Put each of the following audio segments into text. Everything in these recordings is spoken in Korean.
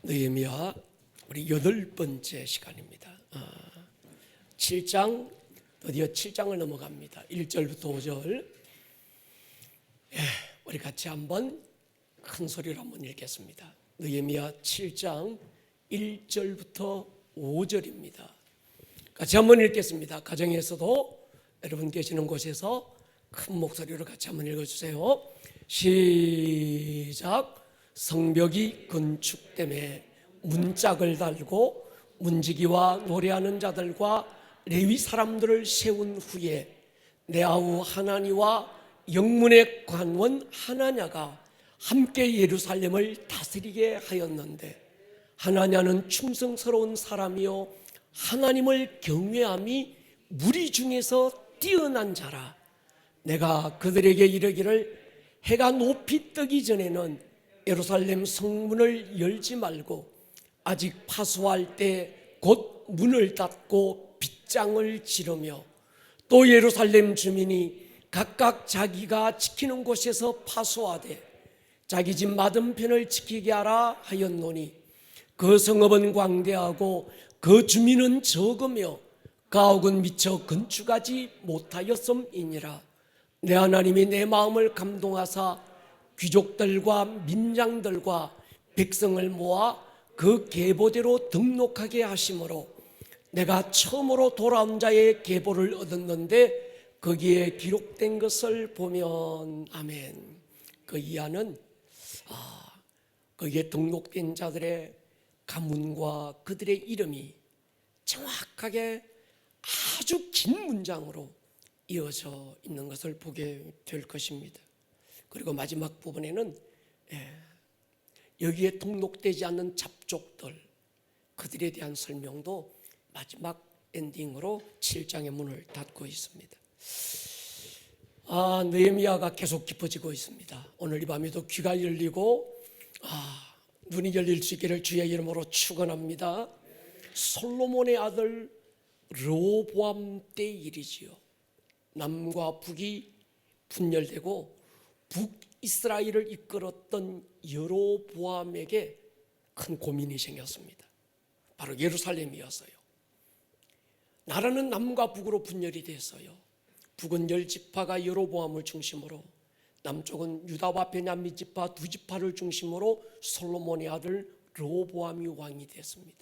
느헤미야 우리 8번째 시간입니다. 7장 드디어 7장을 넘어갑니다. 1절부터 5절. 우리 같이 한번 큰 소리로 한번 읽겠습니다. 느헤미야 7장 1절부터 5절입니다. 같이 한번 읽겠습니다. 가정에서도 여러분 계시는 곳에서 큰 목소리로 같이 한번 읽어주세요. 시작. 성벽이 건축됨에 문짝을 달고 문지기와 노래하는 자들과 레위 사람들을 세운 후에 내 아우 하나니와 영문의 관원 하나냐가 함께 예루살렘을 다스리게 하였는데, 하나냐는 충성스러운 사람이요 하나님을 경외함이 무리 중에서 뛰어난 자라. 내가 그들에게 이르기를 해가 높이 뜨기 전에는 예루살렘 성문을 열지 말고 아직 파수할 때 곧 문을 닫고 빗장을 지르며, 또 예루살렘 주민이 각각 자기가 지키는 곳에서 파수하되 자기 집 맞은편을 지키게 하라 하였노니, 그 성읍은 광대하고 그 주민은 적으며 가옥은 미처 건축하지 못하였음이니라. 내 하나님이 내 마음을 감동하사 귀족들과 민장들과 백성을 모아 그 계보대로 등록하게 하심으로 내가 처음으로 돌아온 자의 계보를 얻었는데 거기에 기록된 것을 보면, 아멘. 그 이하는 거기에 등록된 자들의 가문과 그들의 이름이 정확하게 아주 긴 문장으로 이어져 있는 것을 보게 될 것입니다. 그리고 마지막 부분에는 여기에 등록되지 않는 잡족들, 그들에 대한 설명도 마지막 엔딩으로 7장의 문을 닫고 있습니다. 느헤미야가 계속 깊어지고 있습니다. 오늘 이 밤에도 귀가 열리고 눈이 열릴 수 있기를 주의 이름으로 축원합니다. 솔로몬의 아들 르호보암 때 일이지요. 남과 북이 분열되고 북이스라엘을 이끌었던 여로보암에게 큰 고민이 생겼습니다. 바로 예루살렘이었어요. 나라는 남과 북으로 분열이 됐어요. 북은 10지파가 여로보암을 중심으로, 남쪽은 유다와 베냐민 지파 2지파를 중심으로 솔로몬의 아들 르호보암이 왕이 됐습니다.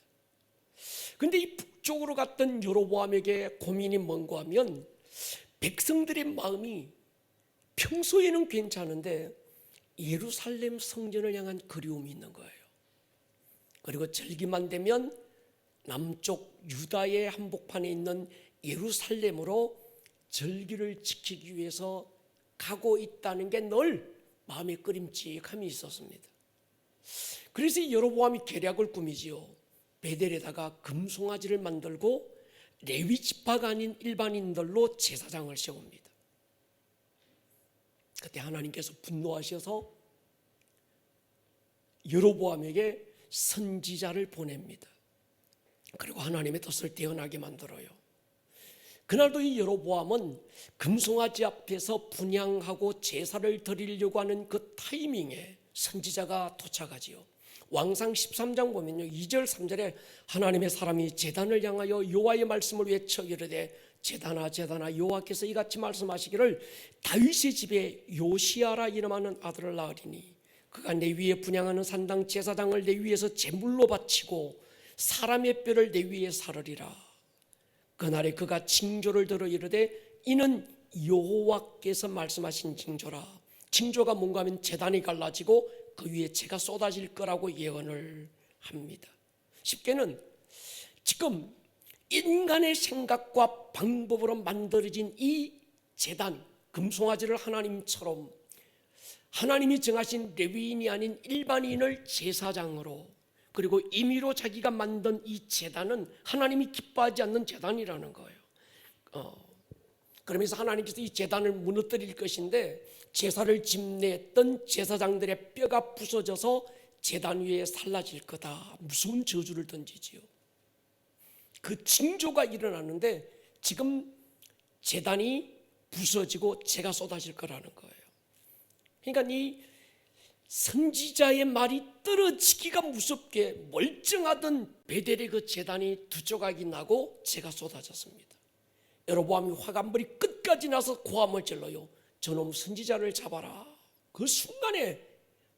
그런데 이 북쪽으로 갔던 여로보암에게 고민이 뭔가 하면, 백성들의 마음이 평소에는 괜찮은데 예루살렘 성전을 향한 그리움이 있는 거예요. 그리고 절기만 되면 남쪽 유다의 한복판에 있는 예루살렘으로 절기를 지키기 위해서 가고 있다는 게 늘 마음에 끄림칙함이 있었습니다. 그래서 이 여로보암이 계략을 꾸미지요. 베델에다가 금송아지를 만들고 레위 지파가 아닌 일반인들로 제사장을 세웁니다. 그때 하나님께서 분노하셔서 여로보암에게 선지자를 보냅니다. 그리고 하나님의 뜻을 대언하게 만들어요. 그날도 이 여로보암은 금송아지 앞에서 분향하고 제사를 드리려고 하는 그 타이밍에 선지자가 도착하지요. 왕상 13장 보면요, 2절 3절에 하나님의 사람이 제단을 향하여 여호와의 말씀을 외쳐 이르되, 제단아 제단아 여호와께서 이같이 말씀하시기를 다윗의 집에 요시야라 이름하는 아들을 낳으리니 그가 내 위에 분향하는 산당 제사장을 내 위에서 제물로 바치고 사람의 뼈를 내 위에 사르리라. 그날에 그가 징조를 들어 이르되 이는 여호와께서 말씀하신 징조라. 징조가 뭔가 하면 제단이 갈라지고 그 위에 재가 쏟아질 거라고 예언을 합니다. 쉽게는 지금 인간의 생각과 방법으로 만들어진 이 제단, 금송아지를 하나님처럼, 하나님이 정하신 레위인이 아닌 일반인을 제사장으로, 그리고 임의로 자기가 만든 이 제단은 하나님이 기뻐하지 않는 제단이라는 거예요. 그러면서 하나님께서 이 제단을 무너뜨릴 것인데, 제사를 집례했던 제사장들의 뼈가 부서져서 제단 위에 살라질 거다, 무서운 저주를 던지지요. 그 징조가 일어나는데 지금 제단이 부서지고 재가 쏟아질 거라는 거예요. 그러니까 이 선지자의 말이 떨어지기가 무섭게 멀쩡하던 베델의 그 제단이 두 조각이 나고 재가 쏟아졌습니다. 여로보암이 화관불이 끝까지 나서 고함을 질러요. 저놈 선지자를 잡아라. 그 순간에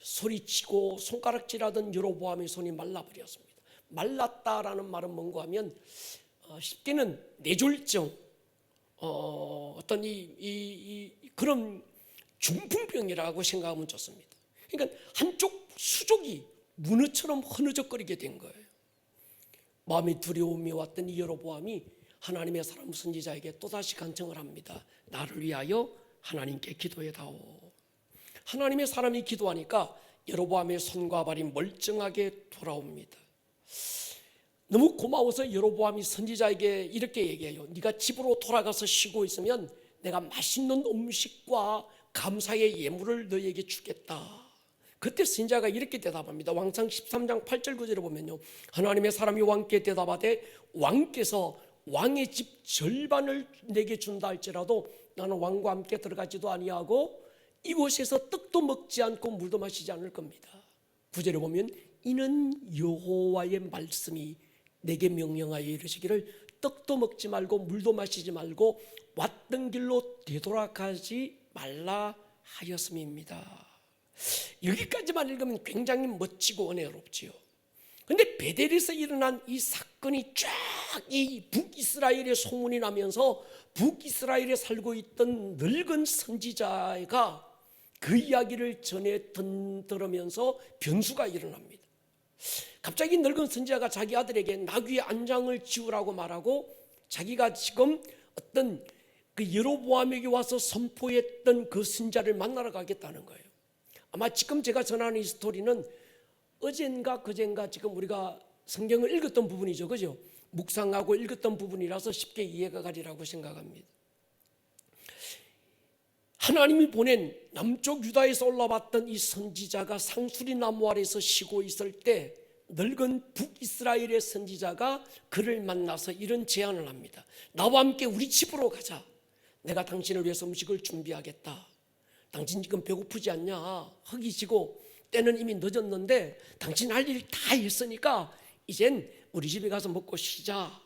소리치고 손가락질하던 여로보암의 손이 말라버렸습니다. 말랐다라는 말은 뭔가 하면 쉽게는 뇌졸중, 어떤 그런 중풍병이라고 생각하면 좋습니다. 그러니까 한쪽 수족이 문어처럼 흐느적거리게 된 거예요. 마음이 두려움이 왔던 이 여로보암이 하나님의 사람 선지자에게 또다시 간청을 합니다. 나를 위하여 하나님께 기도해다오. 하나님의 사람이 기도하니까 여로보암의 손과 발이 멀쩡하게 돌아옵니다. 너무 고마워서 여로보암이 선지자에게 이렇게 얘기해요. 네가 집으로 돌아가서 쉬고 있으면 내가 맛있는 음식과 감사의 예물을 너에게 주겠다. 그때 선지자가 이렇게 대답합니다. 왕상 13장 8절 9절에 보면요, 하나님의 사람이 왕께 대답하되 왕께서 왕의 집 절반을 내게 준다 할지라도 나는 왕과 함께 들어가지도 아니하고 이곳에서 떡도 먹지 않고 물도 마시지 않을 겁니다. 9절에 보면 이는 여호와의 말씀이 내게 명령하여 이르시기를 떡도 먹지 말고 물도 마시지 말고 왔던 길로 되돌아가지 말라 하였음입니다. 여기까지만 읽으면 굉장히 멋지고 은혜롭지요. 그런데 베델에서 일어난 이 사건이 쫙 이 북이스라엘에 소문이 나면서 북이스라엘에 살고 있던 늙은 선지자가 그 이야기를 전해 들으면서 변수가 일어납니다. 갑자기 늙은 선지자가 자기 아들에게 나귀의 안장을 지우라고 말하고 자기가 지금 어떤 그 여로보암에게 와서 선포했던 그 선지자를 만나러 가겠다는 거예요. 아마 지금 제가 전하는 이 스토리는 어젠가 그젠가 지금 우리가 성경을 읽었던 부분이죠, 그죠? 묵상하고 읽었던 부분이라서 쉽게 이해가 가리라고 생각합니다. 하나님이 보낸 남쪽 유다에서 올라왔던 이 선지자가 상수리 나무 아래서 쉬고 있을 때 늙은 북이스라엘의 선지자가 그를 만나서 이런 제안을 합니다. 나와 함께 우리 집으로 가자. 내가 당신을 위해서 음식을 준비하겠다. 당신 지금 배고프지 않냐? 허기 지고 때는 이미 늦었는데 당신 할 일 다 했으니까 이젠 우리 집에 가서 먹고 쉬자.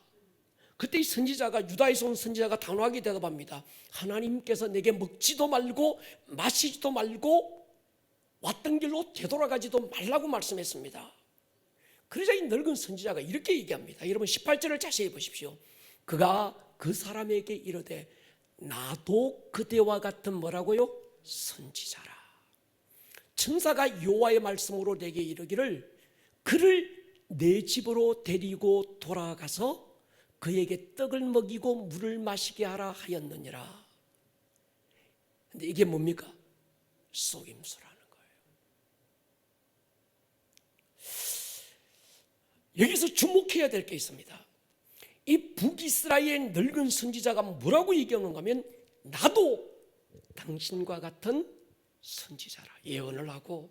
그때 이 선지자가, 유다에서 온 선지자가 단호하게 대답합니다. 하나님께서 내게 먹지도 말고 마시지도 말고 왔던 길로 되돌아가지도 말라고 말씀했습니다. 그러자 이 늙은 선지자가 이렇게 얘기합니다. 여러분 18절을 자세히 보십시오. 그가 그 사람에게 이르되 나도 그대와 같은 뭐라고요? 선지자라. 천사가 여호와의 말씀으로 내게 이르기를 그를 내 집으로 데리고 돌아가서 그에게 떡을 먹이고 물을 마시게 하라 하였느니라. 근데 이게 뭡니까? 속임수라는 거예요. 여기서 주목해야 될 게 있습니다. 이 북이스라엘 늙은 선지자가 뭐라고 얘기하는가 하면 나도 당신과 같은 선지자라. 예언을 하고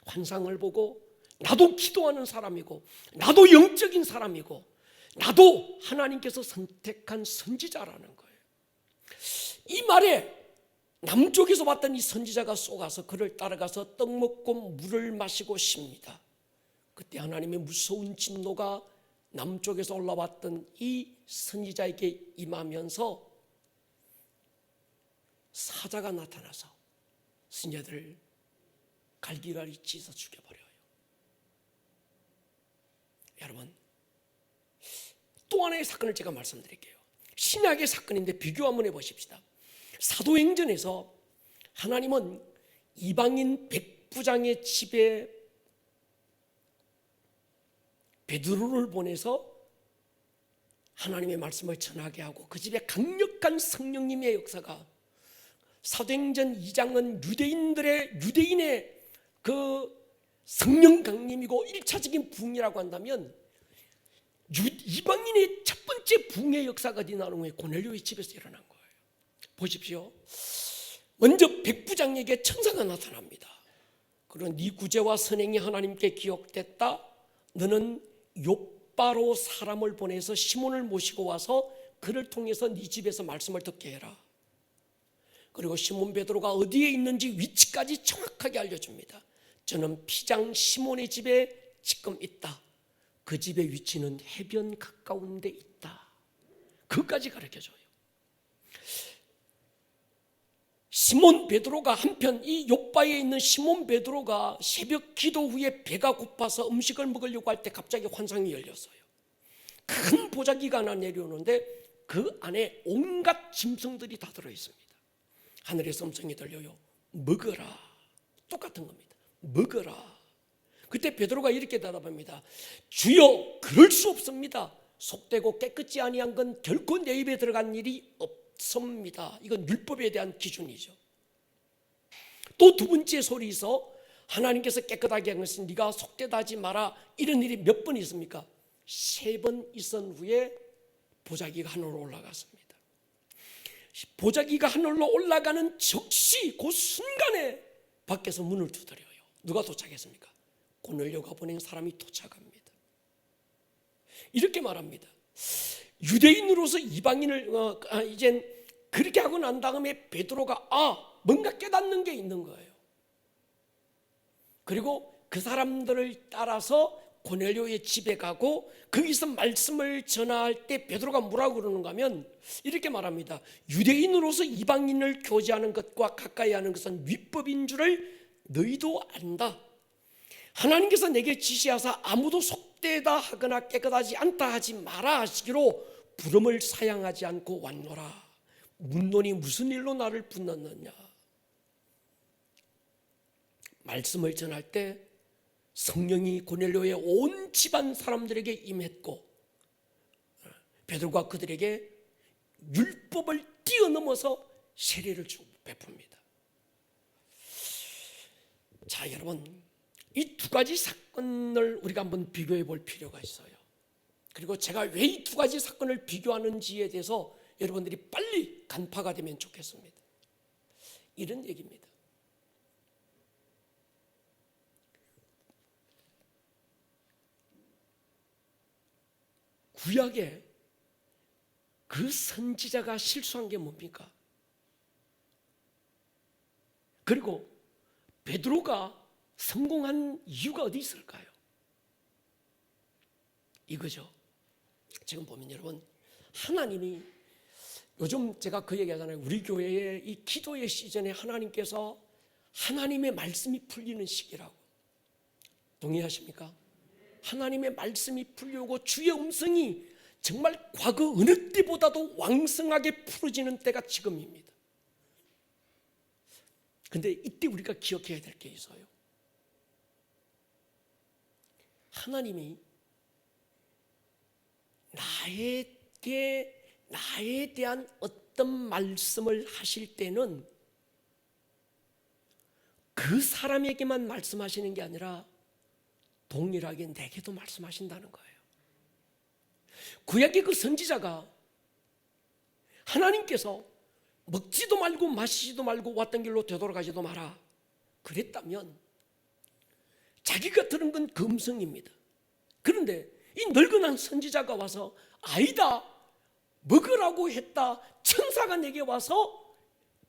환상을 보고 나도 기도하는 사람이고 나도 영적인 사람이고 나도 하나님께서 선택한 선지자라는 거예요. 이 말에 남쪽에서 왔던 이 선지자가 쏘가서 그를 따라가서 떡 먹고 물을 마시고 쉽니다. 그때 하나님의 무서운 진노가 남쪽에서 올라왔던 이 선지자에게 임하면서 사자가 나타나서 선지자들을 갈기갈기 찢어 죽여버려요. 여러분, 또 하나의 사건을 제가 말씀드릴게요. 신약의 사건인데 비교 한번 해보십시다. 사도행전에서 하나님은 이방인 백부장의 집에 베드로를 보내서 하나님의 말씀을 전하게 하고 그 집에 강력한 성령님의 역사가, 사도행전 2장은 유대인의 그 성령 강림이고 1차적인 부흥이라고 한다면 이방인의 첫 번째 부흥의 역사가 어디 나오는 거예요? 고넬료의 집에서 일어난 거예요. 보십시오. 먼저 백부장에게 천사가 나타납니다. 그런 네 구제와 선행이 하나님께 기억됐다. 너는 욥바로 사람을 보내서 시몬을 모시고 와서 그를 통해서 네 집에서 말씀을 듣게 해라. 그리고 시몬 베드로가 어디에 있는지 위치까지 정확하게 알려줍니다. 저는 피장 시몬의 집에 지금 있다. 그 집의 위치는 해변 가까운 데 있다. 그것까지 가르쳐줘요. 시몬 베드로가 한편 이 욥바에 있는 시몬 베드로가 새벽 기도 후에 배가 고파서 음식을 먹으려고 할 때 갑자기 환상이 열렸어요. 큰 보자기가 하나 내려오는데 그 안에 온갖 짐승들이 다 들어있습니다. 하늘에서 음성이 들려요. 먹어라. 똑같은 겁니다. 먹어라. 그때 베드로가 이렇게 대답합니다. 주여, 그럴 수 없습니다. 속되고 깨끗지 아니한 건 결코 내 입에 들어간 일이 없습니다. 이건 율법에 대한 기준이죠. 또 두 번째 소리에서 하나님께서 깨끗하게 한 것은 네가 속되다 하지 마라. 이런 일이 몇 번 있습니까? 3번 있은 후에 보자기가 하늘로 올라갔습니다. 보자기가 하늘로 올라가는 즉시 그 순간에 밖에서 문을 두드려요. 누가 도착했습니까? 고넬료가 보낸 사람이 도착합니다. 이렇게 말합니다. 유대인으로서 이방인을 이젠 그렇게 하고 난 다음에 베드로가 뭔가 깨닫는 게 있는 거예요. 그리고 그 사람들을 따라서 고넬료의 집에 가고 거기서 말씀을 전할 때 베드로가 뭐라고 그러는가 하면 이렇게 말합니다. 유대인으로서 이방인을 교제하는 것과 가까이 하는 것은 위법인 줄을 너희도 안다. 하나님께서 내게 지시하사 아무도 속되다 하거나 깨끗하지 않다 하지 마라 하시기로 부름을 사양하지 않고 왔노라. 문론이 무슨 일로 나를 붙였느냐. 말씀을 전할 때 성령이 고넬료의 온 집안 사람들에게 임했고 베드로가 그들에게 율법을 뛰어넘어서 세례를 베풉니다. 자, 여러분, 이 두 가지 사건을 우리가 한번 비교해 볼 필요가 있어요. 그리고 제가 왜 이 두 가지 사건을 비교하는지에 대해서 여러분들이 빨리 간파가 되면 좋겠습니다. 이런 얘기입니다. 구약에 그 선지자가 실수한 게 뭡니까? 그리고 베드로가 성공한 이유가 어디 있을까요? 이거죠. 지금 보면 여러분, 하나님이 요즘 제가 그 얘기하잖아요. 우리 교회의 이 기도의 시즌에 하나님께서 하나님의 말씀이 풀리는 시기라고. 동의하십니까? 하나님의 말씀이 풀려오고 주의 음성이 정말 과거 어느 때보다도 왕성하게 풀어지는 때가 지금입니다. 근데 이때 우리가 기억해야 될 게 있어요. 하나님이 나에 대한 어떤 말씀을 하실 때는 그 사람에게만 말씀하시는 게 아니라 동일하게 내게도 말씀하신다는 거예요. 구약의 그 선지자가 하나님께서 먹지도 말고 마시지도 말고 왔던 길로 되돌아가지도 마라 그랬다면 자기가 들은 건 그 음성입니다. 그런데 이 늙은한 선지자가 와서 아니다, 먹으라고 했다, 천사가 내게 와서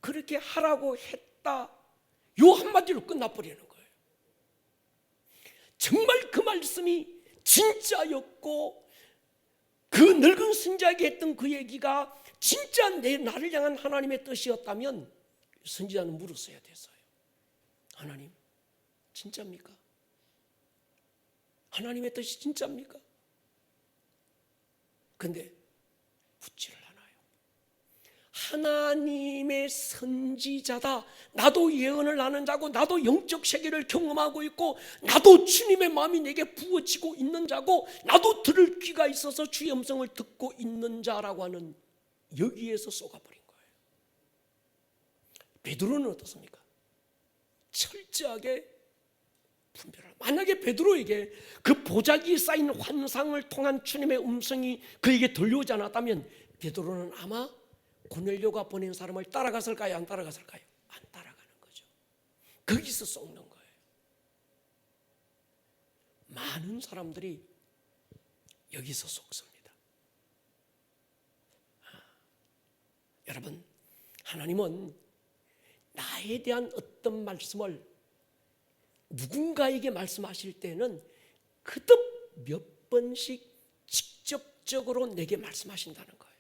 그렇게 하라고 했다, 요 한마디로 끝나버리는 거예요. 정말 그 말씀이 진짜였고 그 늙은 선지자에게 했던 그 얘기가 진짜 나를 향한 하나님의 뜻이었다면 선지자는 물었어야 됐어요. 하나님, 진짜입니까? 하나님의 뜻이 진짜입니까? 근데 묻지를 않아요. 하나님의 선지자다, 나도 예언을 하는 자고 나도 영적 세계를 경험하고 있고 나도 주님의 마음이 내게 부어지고 있는 자고 나도 들을 귀가 있어서 주의 음성을 듣고 있는 자라고 하는 여기에서 쏘가버린 거예요. 베드로는 어떻습니까? 철저하게 분별하라. 만약에 베드로에게 그 보자기에 쌓인 환상을 통한 주님의 음성이 그에게 들려오지 않았다면 베드로는 아마 고넬료가 보낸 사람을 따라갔을까요? 안 따라갔을까요? 안 따라가는 거죠. 거기서 썩는 거예요. 많은 사람들이 여기서 속습니다. 여러분, 하나님은 나에 대한 어떤 말씀을 누군가에게 말씀하실 때는 그듭 몇 번씩 직접적으로 내게 말씀하신다는 거예요.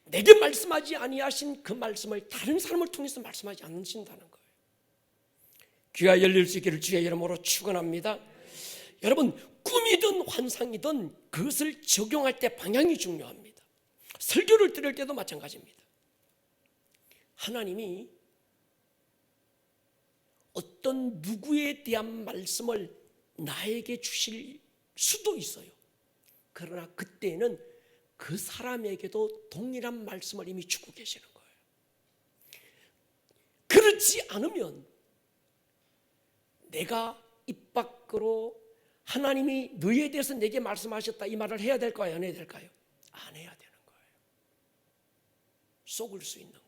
내게 말씀하지 아니하신 그 말씀을 다른 사람을 통해서 말씀하지 않으신다는 거예요. 귀가 열릴 수 있기를 주의 이름으로 축원합니다. 여러분, 꿈이든 환상이든 그것을 적용할 때 방향이 중요합니다. 설교를 들을 때도 마찬가지입니다. 하나님이 어떤 누구에 대한 말씀을 나에게 주실 수도 있어요. 그러나 그때는 그 사람에게도 동일한 말씀을 이미 주고 계시는 거예요. 그렇지 않으면 내가 입 밖으로 하나님이 너희에 대해서 내게 말씀하셨다 이 말을 해야 될까요? 안 해야 될까요? 안 해야 되는 거예요. 속을 수 있는 거예요.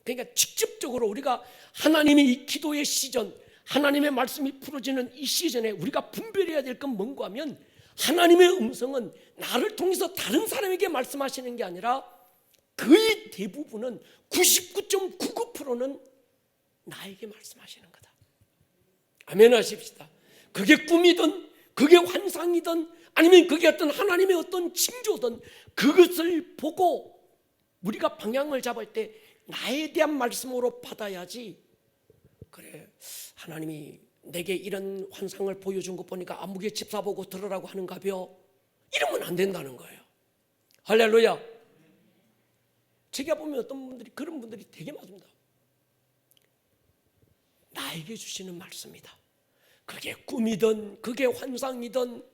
그러니까 직접적으로 우리가 하나님의 이 기도의 시즌, 하나님의 말씀이 풀어지는 이 시즌에 우리가 분별해야 될 건 뭔가 하면 하나님의 음성은 나를 통해서 다른 사람에게 말씀하시는 게 아니라 거의 대부분은 99.99%는 나에게 말씀하시는 거다. 아멘 하십시다. 그게 꿈이든 그게 환상이든 아니면 그게 어떤 하나님의 어떤 징조든 그것을 보고 우리가 방향을 잡을 때 나에 대한 말씀으로 받아야지. 그래, 하나님이 내게 이런 환상을 보여준 거 보니까 안목에 집사 보고 들으라고 하는가벼, 이러면 안 된다는 거예요. 할렐루야. 제가 보면 어떤 분들이, 그런 분들이 되게 많습니다. 나에게 주시는 말씀이다. 그게 꿈이든 그게 환상이든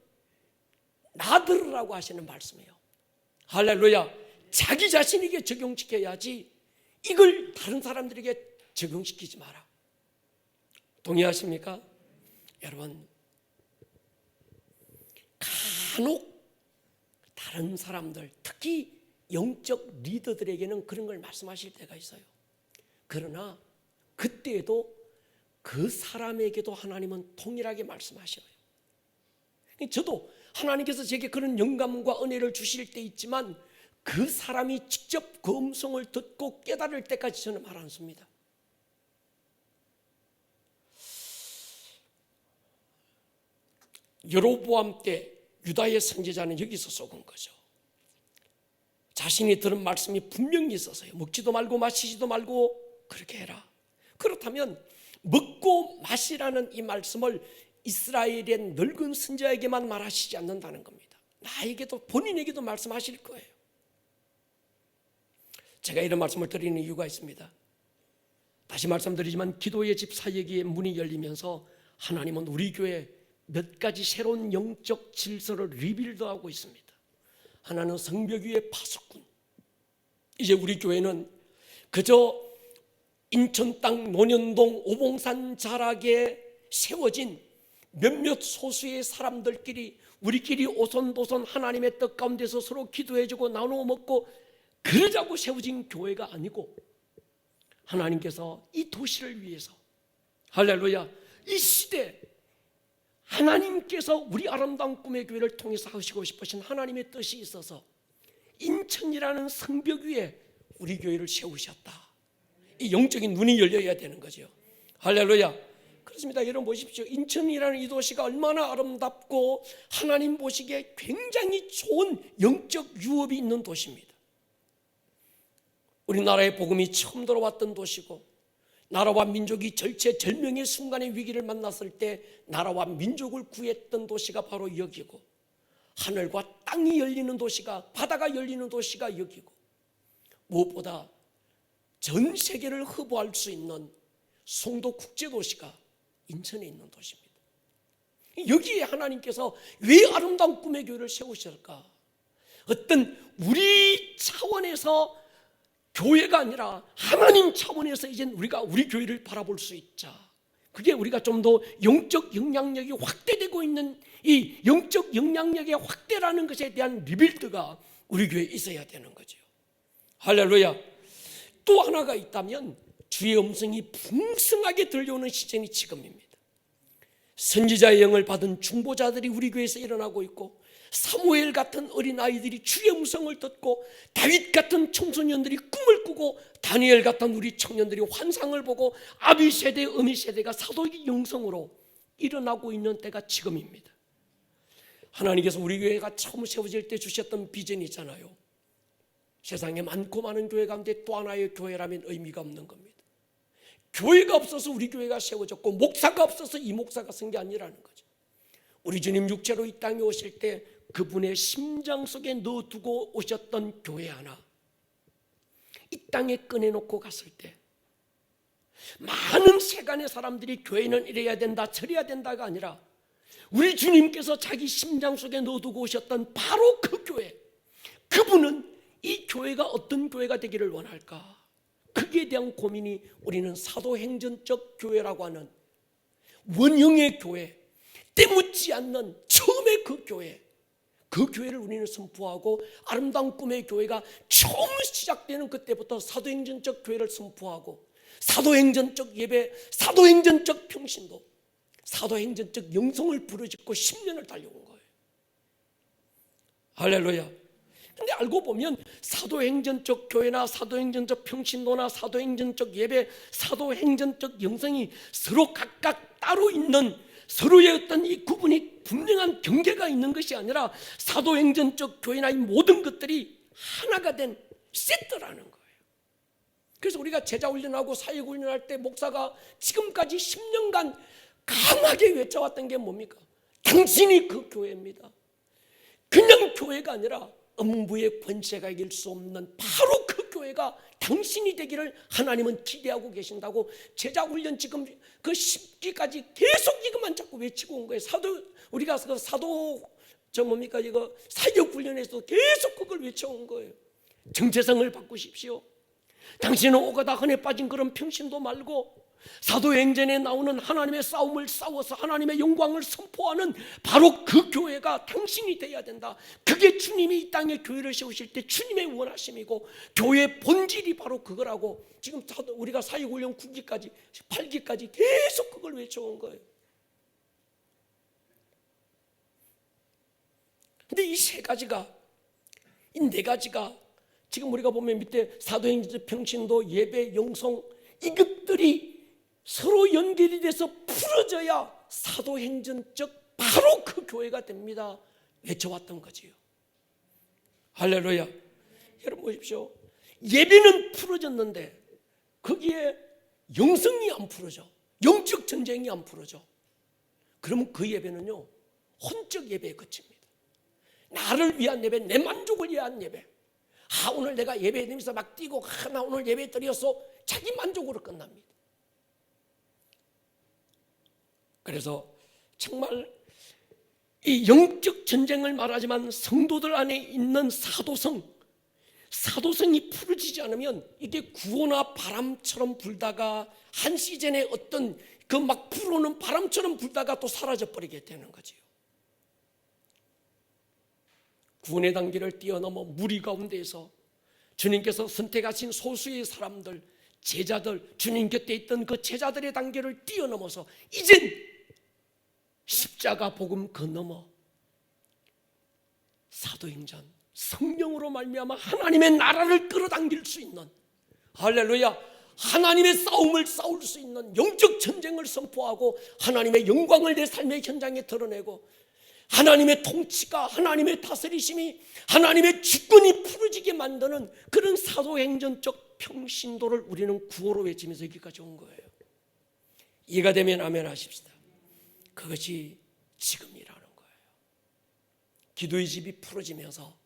나 들으라고 하시는 말씀이에요. 할렐루야. 자기 자신에게 적용시켜야지 이걸 다른 사람들에게 적용시키지 마라. 동의하십니까? 여러분, 간혹 다른 사람들, 특히 영적 리더들에게는 그런 걸 말씀하실 때가 있어요. 그러나 그때에도 그 사람에게도 하나님은 동일하게 말씀하셔요. 저도 하나님께서 제게 그런 영감과 은혜를 주실 때 있지만 그 사람이 직접 그 음성을 듣고 깨달을 때까지 저는 말 안 씁니다. 여로보암 때 유다의 선지자는 여기서 속은 거죠. 자신이 들은 말씀이 분명히 있어서요. 먹지도 말고 마시지도 말고 그렇게 해라. 그렇다면 먹고 마시라는 이 말씀을 이스라엘의 늙은 선지자에게만 말하시지 않는다는 겁니다. 나에게도, 본인에게도 말씀하실 거예요. 제가 이런 말씀을 드리는 이유가 있습니다. 다시 말씀드리지만 기도의 집 사역의 문이 열리면서 하나님은 우리 교회 몇 가지 새로운 영적 질서를 리빌드하고 있습니다. 하나는 성벽 위의 파수꾼. 이제 우리 교회는 그저 인천 땅 논현동 오봉산 자락에 세워진 몇몇 소수의 사람들끼리 우리끼리 오손도손 하나님의 뜻 가운데서 서로 기도해주고 나누어 먹고 그러자고 세워진 교회가 아니고, 하나님께서 이 도시를 위해서, 할렐루야, 이 시대 하나님께서 우리 아름다운 꿈의 교회를 통해서 하시고 싶으신 하나님의 뜻이 있어서 인천이라는 성벽 위에 우리 교회를 세우셨다. 이 영적인 눈이 열려야 되는 거죠. 할렐루야. 그렇습니다. 여러분 보십시오. 인천이라는 이 도시가 얼마나 아름답고 하나님 보시기에 굉장히 좋은 영적 유업이 있는 도시입니다. 우리나라의 복음이 처음 들어왔던 도시고, 나라와 민족이 절체절명의 순간의 위기를 만났을 때 나라와 민족을 구했던 도시가 바로 여기고, 하늘과 땅이 열리는 도시가, 바다가 열리는 도시가 여기고, 무엇보다 전 세계를 허브할 수 있는 송도 국제도시가 인천에 있는 도시입니다. 여기에 하나님께서 왜 아름다운 꿈의 교회를 세우실까? 어떤 우리 차원에서 교회가 아니라 하나님 차원에서 이제 우리가 우리 교회를 바라볼 수 있자. 그게 우리가 좀 더 영적 영향력이 확대되고 있는 이 영적 영향력의 확대라는 것에 대한 리빌드가 우리 교회에 있어야 되는 거죠. 할렐루야. 또 하나가 있다면 주의 음성이 풍성하게 들려오는 시즌이 지금입니다. 선지자의 영을 받은 중보자들이 우리 교회에서 일어나고 있고, 사무엘 같은 어린아이들이 주의 음성을 듣고 다윗 같은 청소년들이 꿈을 꾸고 다니엘 같은 우리 청년들이 환상을 보고 아비세대, 어미세대가 사도의 영성으로 일어나고 있는 때가 지금입니다. 하나님께서 우리 교회가 처음 세워질 때 주셨던 비전이 있잖아요. 세상에 많고 많은 교회 가운데 또 하나의 교회라면 의미가 없는 겁니다. 교회가 없어서 우리 교회가 세워졌고 목사가 없어서 이 목사가 선 게 아니라는 거죠. 우리 주님 육체로 이 땅에 오실 때 그분의 심장 속에 넣어두고 오셨던 교회 하나 이 땅에 꺼내놓고 갔을 때 많은 세간의 사람들이 교회는 이래야 된다 저래야 된다가 아니라 우리 주님께서 자기 심장 속에 넣어두고 오셨던 바로 그 교회, 그분은 이 교회가 어떤 교회가 되기를 원할까? 그에 대한 고민이 우리는 사도행전적 교회라고 하는 원형의 교회, 때묻지 않는 처음의 그 교회, 그 교회를 우리는 선포하고 아름다운 꿈의 교회가 처음 시작되는 그때부터 사도행전적 교회를 선포하고 사도행전적 예배, 사도행전적 평신도, 사도행전적 영성을 부르짖고 10년을 달려온 거예요. 할렐루야. 근데 알고 보면 사도행전적 교회나 사도행전적 평신도나 사도행전적 예배, 사도행전적 영성이 서로 각각 따로 있는 서로의 어떤 이 구분이 분명한 경계가 있는 것이 아니라 사도행전적 교회나 이 모든 것들이 하나가 된 세트라는 거예요. 그래서 우리가 제자훈련하고 사역훈련할 때 목사가 지금까지 10년간 강하게 외쳐왔던 게 뭡니까? 당신이 그 교회입니다. 그냥 교회가 아니라 음부의 권세가 이길 수 없는 바로 그 교회가 당신이 되기를 하나님은 기대하고 계신다고 제자훈련 지금 그 10기까지 계속 이것만 자꾸 외치고 온 거예요. 우리가 그 이거 사역훈련에서 계속 그걸 외쳐온 거예요. 정체성을 바꾸십시오. 당신은 오가다 흔해 빠진 그런 평신도 말고 사도행전에 나오는 하나님의 싸움을 싸워서 하나님의 영광을 선포하는 바로 그 교회가 당신이 돼야 된다. 그게 주님이 이 땅에 교회를 세우실 때 주님의 원하심이고 교회의 본질이 바로 그거라고 지금 우리가 사역훈련 9기까지 8기까지 계속 그걸 외쳐온 거예요. 근데 이 세 가지가, 이 네 가지가 지금 우리가 보면 밑에 사도행전, 평신도, 예배, 영성, 이것들이 서로 연결이 돼서 풀어져야 사도행전적 바로 그 교회가 됩니다. 외쳐왔던 거지요. 할렐루야. 여러분 보십시오. 예배는 풀어졌는데 거기에 영성이 안 풀어져. 영적 전쟁이 안 풀어져. 그러면 그 예배는요, 혼적 예배에 그칩니다. 나를 위한 예배, 내 만족을 위한 예배. 오늘 내가 예배에 대면서 막 뛰고 나 오늘 예배 드렸어. 자기 만족으로 끝납니다. 그래서 정말 이 영적 전쟁을 말하지만 성도들 안에 있는 사도성이 풀어지지 않으면 이게 구호나 바람처럼 불다가 한 시즌에 어떤 그 막 불어오는 바람처럼 불다가 또 사라져 버리게 되는 거지요. 구원의 단계를 뛰어넘어 무리 가운데에서 주님께서 선택하신 소수의 사람들, 제자들, 주님 곁에 있던 그 제자들의 단계를 뛰어넘어서 이젠 십자가 복음 건너머 사도행전, 성령으로 말미암아 하나님의 나라를 끌어당길 수 있는, 할렐루야, 하나님의 싸움을 싸울 수 있는 영적 전쟁을 선포하고 하나님의 영광을 내 삶의 현장에 드러내고 하나님의 통치가, 하나님의 다스리심이, 하나님의 주권이 풀어지게 만드는 그런 사도행전적 평신도를 우리는 구호로 외치면서 여기까지 온 거예요. 이해가 되면 아멘 하십시다. 그것이 지금이라는 거예요. 기도의 집이 풀어지면서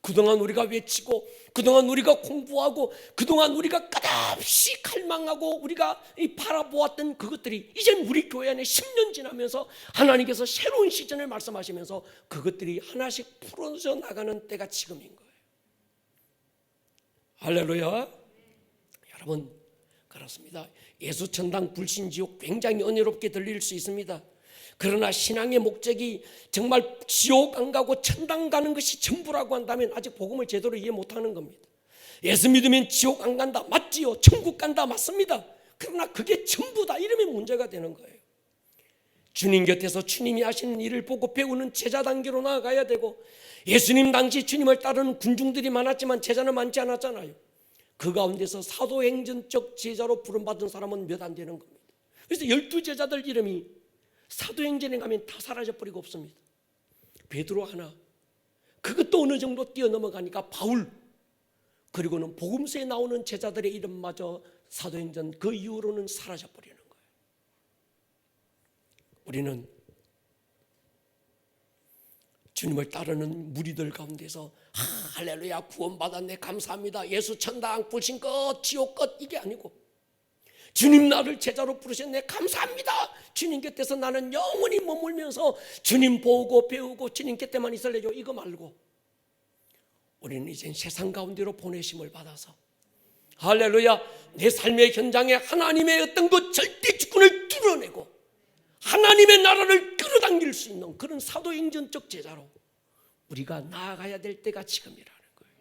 그동안 우리가 외치고 그동안 우리가 공부하고 그동안 우리가 끝없이 갈망하고 우리가 바라보았던 그것들이 이젠 우리 교회 안에 10년 지나면서 하나님께서 새로운 시즌을 말씀하시면서 그것들이 하나씩 풀어져 나가는 때가 지금인 거예요. 할렐루야. 여러분 그렇습니다. 예수천당 불신지옥 굉장히 은혜롭게 들릴 수 있습니다. 그러나 신앙의 목적이 정말 지옥 안 가고 천당 가는 것이 전부라고 한다면 아직 복음을 제대로 이해 못하는 겁니다. 예수 믿으면 지옥 안 간다, 맞지요? 천국 간다, 맞습니다. 그러나 그게 전부다 이러면 문제가 되는 거예요. 주님 곁에서 주님이 하시는 일을 보고 배우는 제자 단계로 나아가야 되고, 예수님 당시 주님을 따르는 군중들이 많았지만 제자는 많지 않았잖아요. 그 가운데서 사도행전적 제자로 부름받은 사람은 몇 안 되는 겁니다. 그래서 12제자들 이름이 사도행전에 가면 다 사라져버리고 없습니다. 베드로 하나, 그것도 어느 정도 뛰어넘어가니까 바울, 그리고는 복음서에 나오는 제자들의 이름마저 사도행전 그 이후로는 사라져버리는 거예요. 우리는 주님을 따르는 무리들 가운데서 할렐루야 구원받았네 감사합니다 예수 천당 불신 끝 지옥 끝 이게 아니고, 주님 나를 제자로 부르셨네 감사합니다 주님 곁에서 나는 영원히 머물면서 주님 보고 배우고 주님 곁에만 있을래요 이거 말고, 우리는 이젠 세상 가운데로 보내심을 받아서 할렐루야 내 삶의 현장에 하나님의 어떤 그 절대 주권을 드러내고 하나님의 나라를 끌어당길 수 있는 그런 사도행전적 제자로 우리가 나아가야 될 때가 지금이라는 거예요.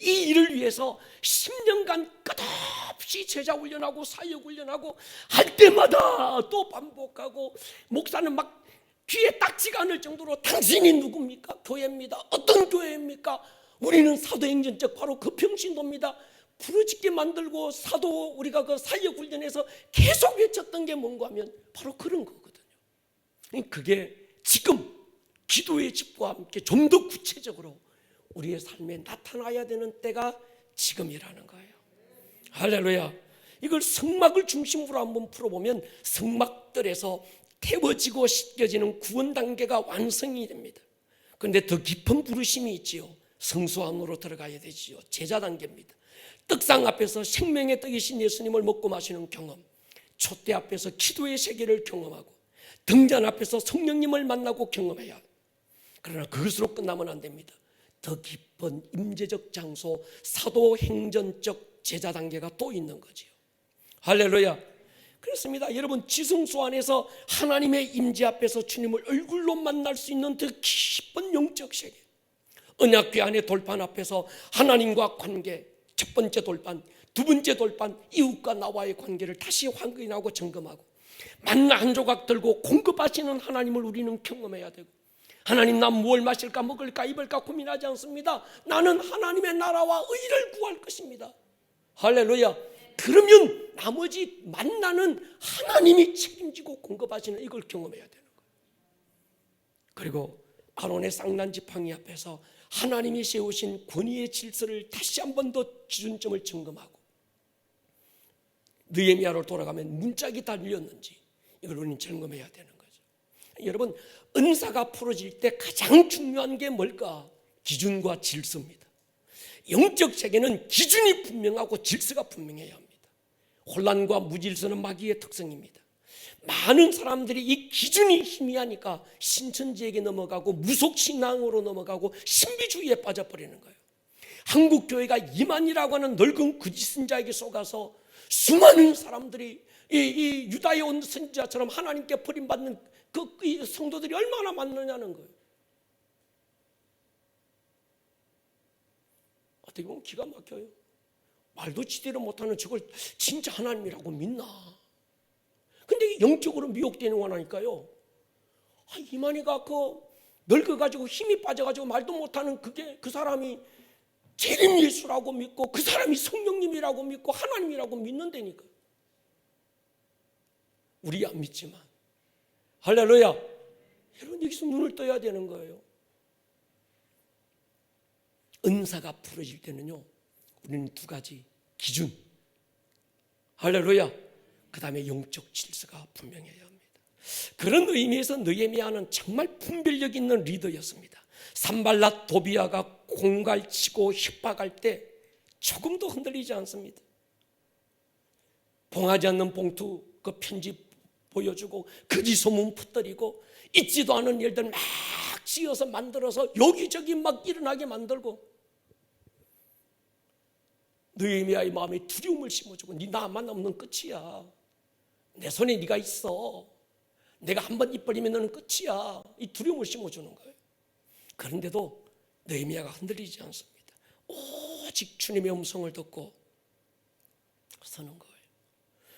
이 일을 위해서 10년간 끝없이 제자 훈련하고 사역 훈련하고 할 때마다 또 반복하고, 목사는 막 귀에 딱지가 않을 정도로 당신이 누굽니까? 교회입니다. 어떤 교회입니까? 우리는 사도행전적 바로 그 평신도입니다. 부르짖게 만들고 사도 우리가 그 사역 훈련에서 계속 외쳤던 게 뭔가 하면 바로 그런 거거든요. 그게 지금 기도의 집과 함께 좀 더 구체적으로 우리의 삶에 나타나야 되는 때가 지금이라는 거예요. 할렐루야. 이걸 성막을 중심으로 한번 풀어보면 성막들에서 태워지고 씻겨지는 구원 단계가 완성이 됩니다. 그런데 더 깊은 부르심이 있지요. 성소 안으로 들어가야 되지요. 제자 단계입니다. 떡상 앞에서 생명의 떡이신 예수님을 먹고 마시는 경험, 촛대 앞에서 기도의 세계를 경험하고, 등잔 앞에서 성령님을 만나고 경험해야 합니다. 그러나 그것으로 끝나면 안 됩니다. 더 깊은 임재적 장소, 사도행전적 제자 단계가 또 있는 거지요. 할렐루야. 그렇습니다. 여러분, 지성소 안에서 하나님의 임재 앞에서 주님을 얼굴로 만날 수 있는 더 깊은 영적 세계, 언약궤 안의 돌판 앞에서 하나님과 관계, 첫 번째 돌판, 두 번째 돌판, 이웃과 나와의 관계를 다시 확인하고 점검하고, 만나 한 조각 들고 공급하시는 하나님을 우리는 경험해야 되고, 하나님 난 무엇을 마실까 먹을까 입을까 고민하지 않습니다. 나는 하나님의 나라와 의를 구할 것입니다. 할렐루야. 그러면 나머지 만나는 하나님이 책임지고 공급하시는 이걸 경험해야 되는 거예요. 그리고 아론의 쌍난 지팡이 앞에서 하나님이 세우신 권위의 질서를 다시 한 번 더 기준점을 점검하고, 느헤미야로 돌아가면 문짝이 달렸는지 이걸 우리는 점검해야 되는 거죠. 여러분, 은사가 풀어질 때 가장 중요한 게 뭘까? 기준과 질서입니다. 영적 세계는 기준이 분명하고 질서가 분명해야 합니다. 혼란과 무질서는 마귀의 특성입니다. 많은 사람들이 이 기준이 희미하니까 신천지에게 넘어가고 무속신앙으로 넘어가고 신비주의에 빠져버리는 거예요. 한국교회가 이만이라고 하는 늙은 거짓선자에게 속아서 수많은 사람들이 이 유다에 온 선지자처럼 하나님께 버림받는 그 성도들이 얼마나 많느냐는 거예요. 어떻게 보면 기가 막혀요. 말도 지대로 못하는 저걸 진짜 하나님이라고 믿나? 근데 영적으로 미혹되는 거라니까요. 이만희가 늙어가지고 힘이 빠져가지고 말도 못하는 그 사람이 재림 예수라고 믿고 그 사람이 성령님이라고 믿고 하나님이라고 믿는다니까. 우리 안 믿지만. 할렐루야. 여러분, 여기서 눈을 떠야 되는 거예요. 은사가 풀어질 때는요, 우리는 두 가지 기준, 할렐루야, 그 다음에 영적 질서가 분명해야 합니다. 그런 의미에서 느헤미야는 정말 분별력 있는 리더였습니다. 산발랏 도비아가 공갈치고 협박할 때 조금도 흔들리지 않습니다. 봉하지 않는 봉투 그 편지 보여주고 거짓 소문 퍼뜨리고 있지도 않은 일들 막 지어서 만들어서 여기저기 막 일어나게 만들고, 느헤미야의 마음에 두려움을 심어주고, 네 나만 없는 끝이야. 내 손에 네가 있어. 내가 한번 입 벌리면 너는 끝이야. 이 두려움을 심어주는 거예요. 그런데도 느헤미야가 흔들리지 않습니다. 오직 주님의 음성을 듣고 서는 거예요.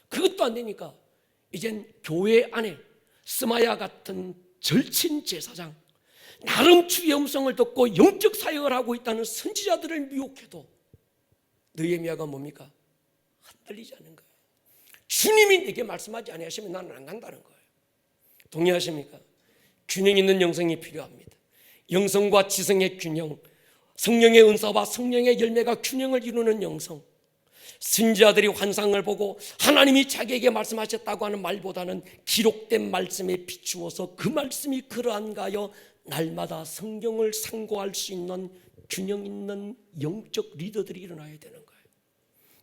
그것도 안 되니까 이젠 교회 안에 스마야 같은 절친 제사장, 나름 주의 음성을 듣고 영적 사역을 하고 있다는 선지자들을 미혹해도 느헤미야가 뭡니까? 흔들리지 않는 거예요. 주님이 내게 말씀하지 아니하시면 나는 안 간다는 거예요. 동의하십니까? 균형 있는 영성이 필요합니다. 영성과 지성의 균형, 성령의 은사와 성령의 열매가 균형을 이루는 영성. 선지자들이 환상을 보고 하나님이 자기에게 말씀하셨다고 하는 말보다는 기록된 말씀에 비추어서 그 말씀이 그러한가 하여 날마다 성경을 상고할 수 있는 균형 있는 영적 리더들이 일어나야 되는 거예요.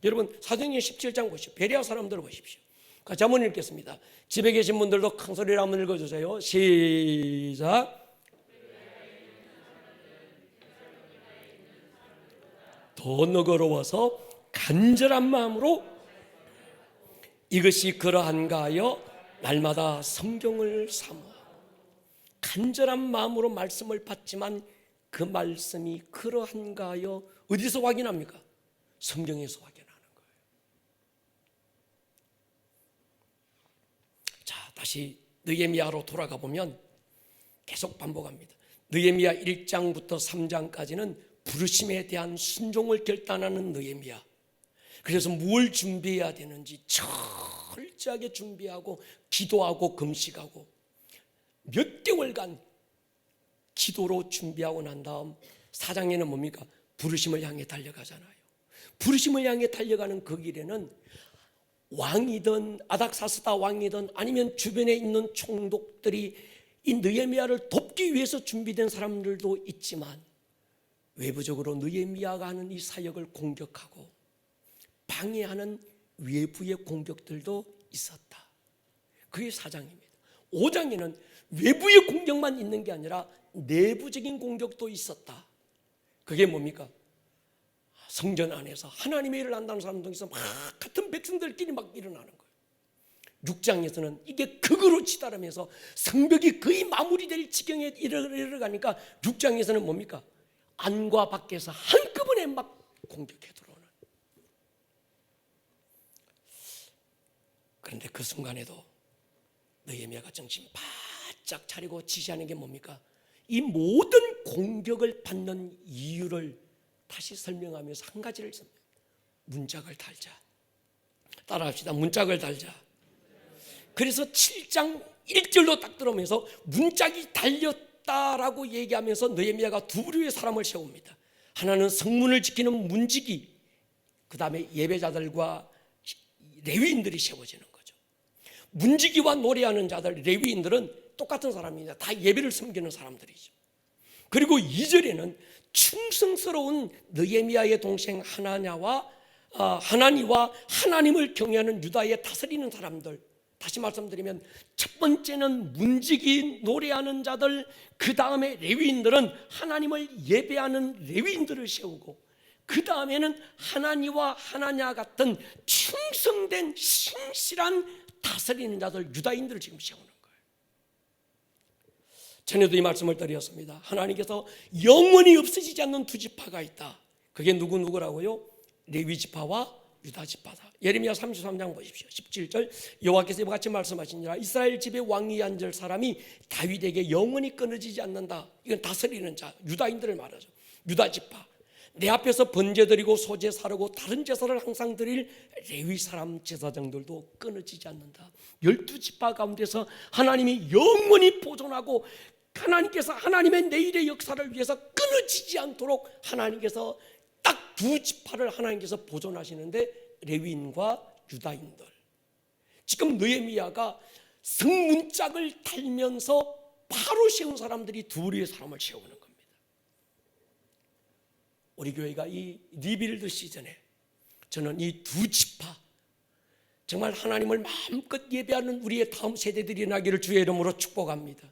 여러분 사도행전 17장 보십시오. 베레아 사람들 보십시오. 같이 한번 읽겠습니다. 집에 계신 분들도 큰 소리로 한번 읽어주세요. 시작. 더 너그러워서 간절한 마음으로 이것이 그러한가 하여 날마다 성경을 사모하고, 간절한 마음으로 말씀을 받지만 그 말씀이 그러한가 하여 어디서 확인합니까? 성경에서 확인하는 거예요. 자, 다시 느헤미야로 돌아가 보면 계속 반복합니다. 느헤미야 1장부터 3장까지는 부르심에 대한 순종을 결단하는 느헤미야. 그래서 뭘 준비해야 되는지 철저하게 준비하고 기도하고 금식하고 몇 개월간 기도로 준비하고 난 다음 4장에는 뭡니까? 부르심을 향해 달려가잖아요. 부르심을 향해 달려가는 그 길에는 왕이든 아닥사스다 왕이든 아니면 주변에 있는 총독들이 이 느헤미야를 돕기 위해서 준비된 사람들도 있지만 외부적으로 느헤미야가 하는 이 사역을 공격하고 방해하는 외부의 공격들도 있었다. 그게 4장입니다. 5장에는 외부의 공격만 있는 게 아니라 내부적인 공격도 있었다. 그게 뭡니까? 성전 안에서 하나님의 일을 한다는 사람들에서 막 같은 백성들끼리 막 일어나는 거예요. 6장에서는 이게 극으로 치달으면서 성벽이 거의 마무리될 지경에 이르가니까 6장에서는 뭡니까? 안과 밖에서 한꺼번에 막 공격해 들어오는. 그런데 그 순간에도 느헤미야가 정신 바짝 차리고 지시하는 게 뭡니까? 이 모든 공격을 받는 이유를 다시 설명하면서 한 가지를 설명해요. 문짝을 달자. 따라합시다. 문짝을 달자. 그래서 7장 1절로 딱 들어오면서 문짝이 달렸다라고 얘기하면서 느헤미야가 두 부류의 사람을 세웁니다. 하나는 성문을 지키는 문지기, 그 다음에 예배자들과 레위인들이 세워지는 거죠. 문지기와 노래하는 자들, 레위인들은 똑같은 사람입니다. 다 예배를 섬기는 사람들이죠. 그리고 2절에는 충성스러운 느헤미야의 동생 하나니와 하나님을 경외하는 유다에 다스리는 사람들. 다시 말씀드리면 첫 번째는 문지기 노래하는 자들, 그 다음에 레위인들은 하나님을 예배하는 레위인들을 세우고, 그 다음에는 하나니와 하나냐 같은 충성된 신실한 다스리는 자들, 유다인들을 지금 세우는 거예요. 전에도 이 말씀을 드렸습니다. 하나님께서 영원히 없어지지 않는 두 지파가 있다. 그게 누구라고요? 레위 지파와 유다 지파다. 예레미야 33장 보십시오. 17절 여호와께서 이와 같이 말씀하시니라. 이스라엘 집에 왕위 앉을 사람이 다윗에게 영원히 끊어지지 않는다. 이건 다스리는 자, 유다인들을 말하죠. 유다 지파. 내 앞에서 번제 드리고 소제 사르고 다른 제사를 항상 드릴 레위 사람 제사장들도 끊어지지 않는다. 12지파 가운데서 하나님이 영원히 보존하고 하나님께서 하나님의 내일의 역사를 위해서 끊어지지 않도록 하나님께서 딱 두 지파를 하나님께서 보존하시는데 레위인과 유다인들. 지금 느헤미야가 성문짝을 달면서 바로 세운 사람들이 두 부류의 사람을 세우는 겁니다. 우리 교회가 이 리빌드 시즌에 저는 이 두 지파, 정말 하나님을 마음껏 예배하는 우리의 다음 세대들이 나기를 주의 이름으로 축복합니다.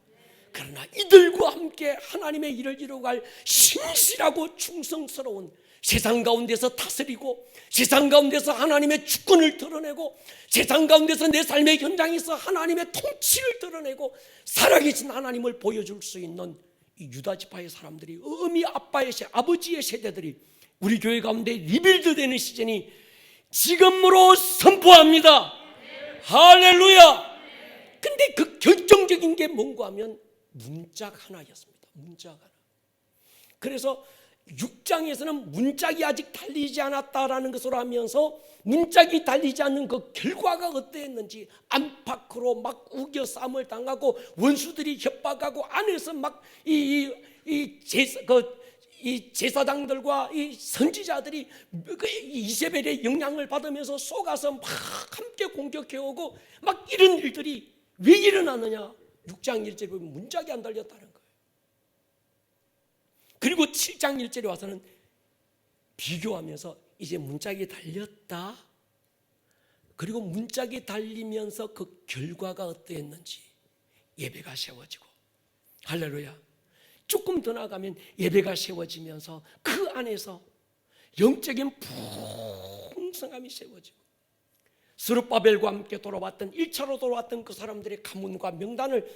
그러나 이들과 함께 하나님의 일을 이루어갈 신실하고 충성스러운, 세상 가운데서 다스리고 세상 가운데서 하나님의 주권을 드러내고 세상 가운데서 내 삶의 현장에서 하나님의 통치를 드러내고 살아계신 하나님을 보여줄 수 있는 이 유다 지파의 사람들이, 어미 아버지의 세대들이 우리 교회 가운데 리빌드 되는 시즌이 지금으로 선포합니다. 할렐루야. 근데 그 결정 핵심적인 게 뭔가 하면 문짝 하나였습니다. 문짝 하나. 그래서 6장에서는 문짝이 아직 달리지 않았다라는 것으로 하면서 문짝이 달리지 않는 그 결과가 어땠는지, 안팎으로 막 우겨 싸움을 당하고 원수들이 협박하고 안에서 막 이 제사장들과 이 선지자들이 이세벨의 영향을 받으면서 속아서 막 함께 공격해오고 막 이런 일들이 왜 일어나느냐? 6장 1절에 보면 문짝이 안 달렸다는 거예요. 그리고 7장 1절에 와서는 비교하면서 이제 문짝이 달렸다. 그리고 문짝이 달리면서 그 결과가 어떠했는지, 예배가 세워지고, 할렐루야. 조금 더 나가면 예배가 세워지면서 그 안에서 영적인 풍성함이 세워지고, 스룹바벨과 함께 돌아왔던 1차로 돌아왔던 그 사람들의 가문과 명단을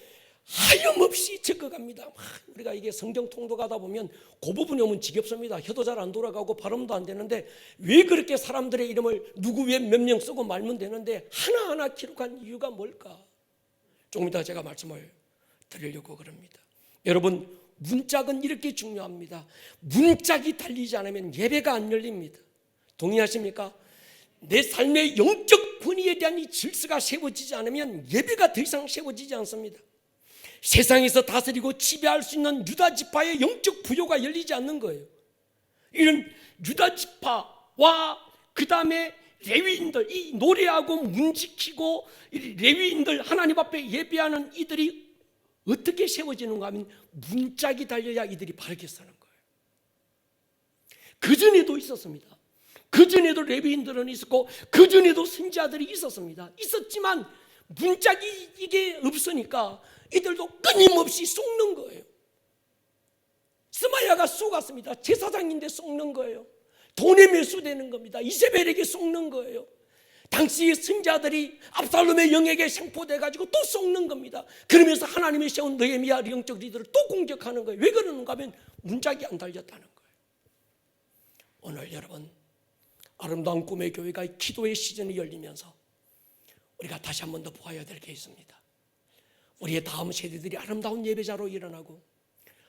하염없이 적어갑니다. 우리가 이게 성경 통독하다 보면 그 부분이 오면 지겹습니다. 혀도 잘 안 돌아가고 발음도 안 되는데 왜 그렇게 사람들의 이름을 누구 외 몇 명 쓰고 말면 되는데 하나하나 기록한 이유가 뭘까? 조금 이따 제가 말씀을 드리려고 그럽니다. 여러분, 문짝은 이렇게 중요합니다. 문짝이 달리지 않으면 예배가 안 열립니다. 동의하십니까? 내 삶의 영적 권위에 대한 이 질서가 세워지지 않으면 예배가 더 이상 세워지지 않습니다. 세상에서 다스리고 지배할 수 있는 유다 지파의 영적 부요가 열리지 않는 거예요. 이런 유다 지파와 그 다음에 레위인들, 이 노래하고 문 지키고 레위인들 하나님 앞에 예배하는 이들이 어떻게 세워지는가 하면 문짝이 달려야 이들이 바르게 사는 거예요. 그전에도 있었습니다. 그전에도 레위인들은 있었고 그전에도 선지자들이 있었습니다. 있었지만 문짝이 이게 없으니까 이들도 끊임없이 속는 거예요. 스마야가 속았습니다. 제사장인데 속는 거예요. 돈에 매수되는 겁니다. 이세벨에게 속는 거예요. 당시 선지자들이 압살롬의 영에게 생포돼가지고 또 속는 겁니다. 그러면서 하나님이 세운 느헤미야 영적 리더를 또 공격하는 거예요. 왜 그러는가 하면 문짝이 안 달렸다는 거예요. 오늘 여러분, 아름다운 꿈의 교회가 기도의 시즌이 열리면서 우리가 다시 한 번 더 보아야 될 게 있습니다. 우리의 다음 세대들이 아름다운 예배자로 일어나고,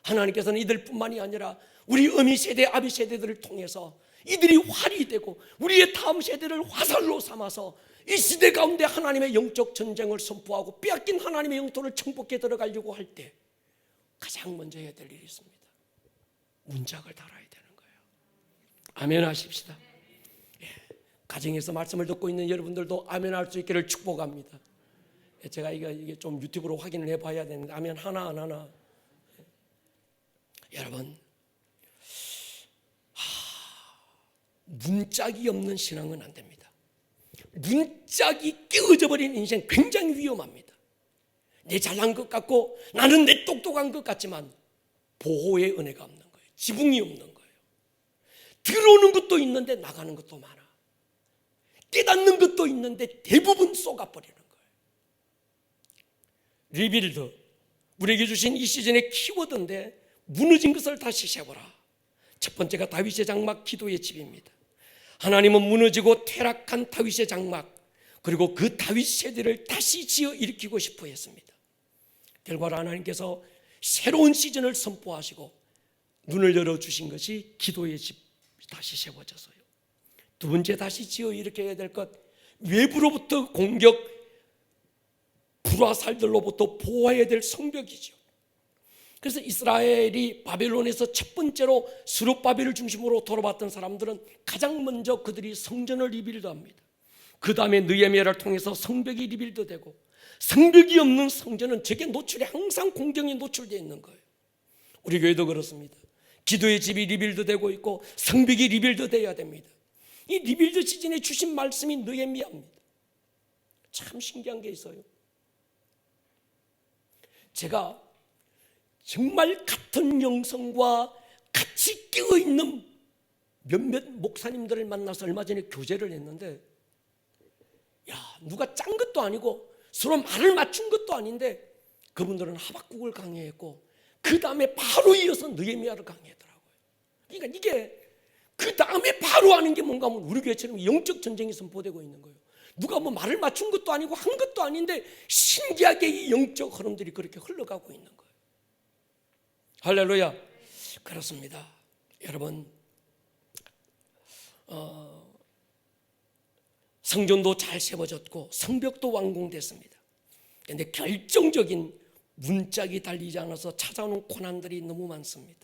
하나님께서는 이들뿐만이 아니라 우리 어미 세대, 아비 세대들을 통해서 이들이 활이 되고 우리의 다음 세대를 화살로 삼아서 이 시대 가운데 하나님의 영적 전쟁을 선포하고 빼앗긴 하나님의 영토를 정복해 들어가려고 할 때 가장 먼저 해야 될 일이 있습니다. 문짝을 달아야 되는 거예요. 아멘 하십시다. 예, 가정에서 말씀을 듣고 있는 여러분들도 아멘 할 수 있기를 축복합니다. 예, 제가 이게 좀 유튜브로 확인을 해봐야 되는데 아멘 하나 안 하나. 예. 여러분, 문짝이 없는 신앙은 안 됩니다. 문짝이 끼어져 버린 인생 굉장히 위험합니다. 내 잘난 것 같고 나는 내 똑똑한 것 같지만 보호의 은혜가 없는 거예요. 지붕이 없는 거예요. 들어오는 것도 있는데 나가는 것도 많아. 깨닫는 것도 있는데 대부분 쏘가버리는 거예요. 리빌드, 우리에게 주신 이 시즌의 키워드인데 무너진 것을 다시 세워라. 첫 번째가 다윗의 장막, 기도의 집입니다. 하나님은 무너지고 퇴락한 다윗의 장막, 그리고 그 다윗 세대를 다시 지어 일으키고 싶어 했습니다. 결과로 하나님께서 새로운 시즌을 선포하시고 눈을 열어주신 것이 기도의 집 다시 세워져서요. 두 번째 다시 지어 일으켜야 될 것, 외부로부터 공격, 불화살들로부터 보호해야 될 성벽이죠. 그래서 이스라엘이 바벨론에서 첫 번째로 스룹바벨을 중심으로 돌아왔던 사람들은 가장 먼저 그들이 성전을 리빌드합니다. 그 다음에 느헤미야를 통해서 성벽이 리빌드되고, 성벽이 없는 성전은 적의 노출에 항상 공경에 노출되어 있는 거예요. 우리 교회도 그렇습니다. 기도의 집이 리빌드되고 있고 성벽이 리빌드되어야 됩니다. 이 리빌드 시즌에 주신 말씀이 느헤미야입니다. 참 신기한 게 있어요. 제가 정말 같은 영성과 같이 끼어있는 몇몇 목사님들을 만나서 얼마 전에 교제를 했는데, 누가 짠 것도 아니고 서로 말을 맞춘 것도 아닌데 그분들은 하박국을 강의했고 그 다음에 바로 이어서 느헤미야를 강의하더라고요. 그러니까 이게 그 다음에 바로 하는 게 뭔가 하면 우리 교회처럼 영적 전쟁이 선포되고 있는 거예요. 누가 뭐 말을 맞춘 것도 아니고 한 것도 아닌데 신기하게 이 영적 흐름들이 그렇게 흘러가고 있는 거예요. 할렐루야. 그렇습니다. 여러분, 성전도 잘 세워졌고 성벽도 완공됐습니다. 그런데 결정적인 문짝이 달리지 않아서 찾아오는 고난들이 너무 많습니다.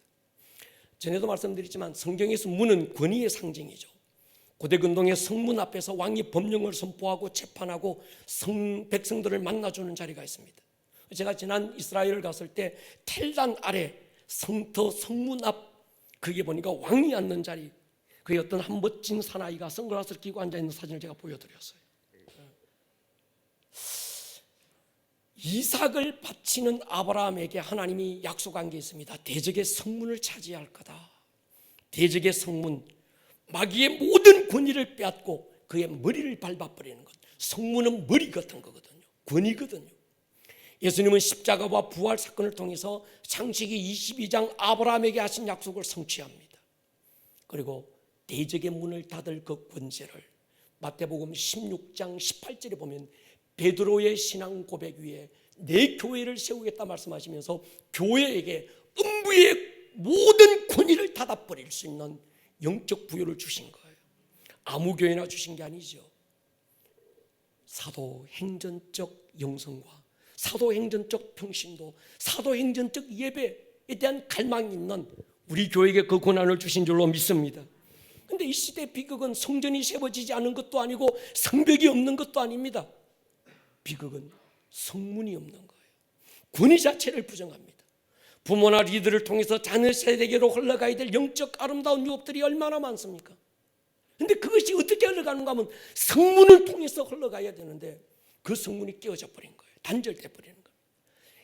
전에도 말씀드렸지만 성경에서 문은 권위의 상징이죠. 고대 근동의 성문 앞에서 왕이 법령을 선포하고 재판하고 백성들을 만나주는 자리가 있습니다. 제가 지난 이스라엘을 갔을 때 텔단 아래 성터 성문 앞, 그게 보니까 왕이 앉는 자리, 그게 어떤 한 멋진 사나이가 선글라스를 끼고 앉아있는 사진을 제가 보여드렸어요. 이삭을 바치는 아브라함에게 하나님이 약속한 게 있습니다. 대적의 성문을 차지할 거다. 대적의 성문, 마귀의 모든 권위를 빼앗고 그의 머리를 밟아버리는 것. 성문은 머리 같은 거거든요. 권위거든요. 예수님은 십자가와 부활 사건을 통해서 창세기 22장 아브라함에게 하신 약속을 성취합니다. 그리고 대적의 문을 닫을 그 권세를 마태복음 16장 18절에 보면 베드로의 신앙 고백 위에 내 교회를 세우겠다 말씀하시면서 교회에게 음부의 모든 권위를 닫아버릴 수 있는 영적 부여를 주신 거예요. 아무 교회나 주신 게 아니죠. 사도행전적 영성과 사도행전적 평신도, 사도행전적 예배에 대한 갈망이 있는 우리 교회에게 그 고난을 주신 줄로 믿습니다. 그런데 이 시대 비극은 성전이 세워지지 않은 것도 아니고 성벽이 없는 것도 아닙니다. 비극은 성문이 없는 거예요. 권위 자체를 부정합니다. 부모나 리더를 통해서 자녀 세대계로 흘러가야 될 영적 아름다운 유업들이 얼마나 많습니까? 그런데 그것이 어떻게 흘러가는가 하면 성문을 통해서 흘러가야 되는데 그 성문이 깨어져 버린 거예요. 단절돼 버리는 거예요.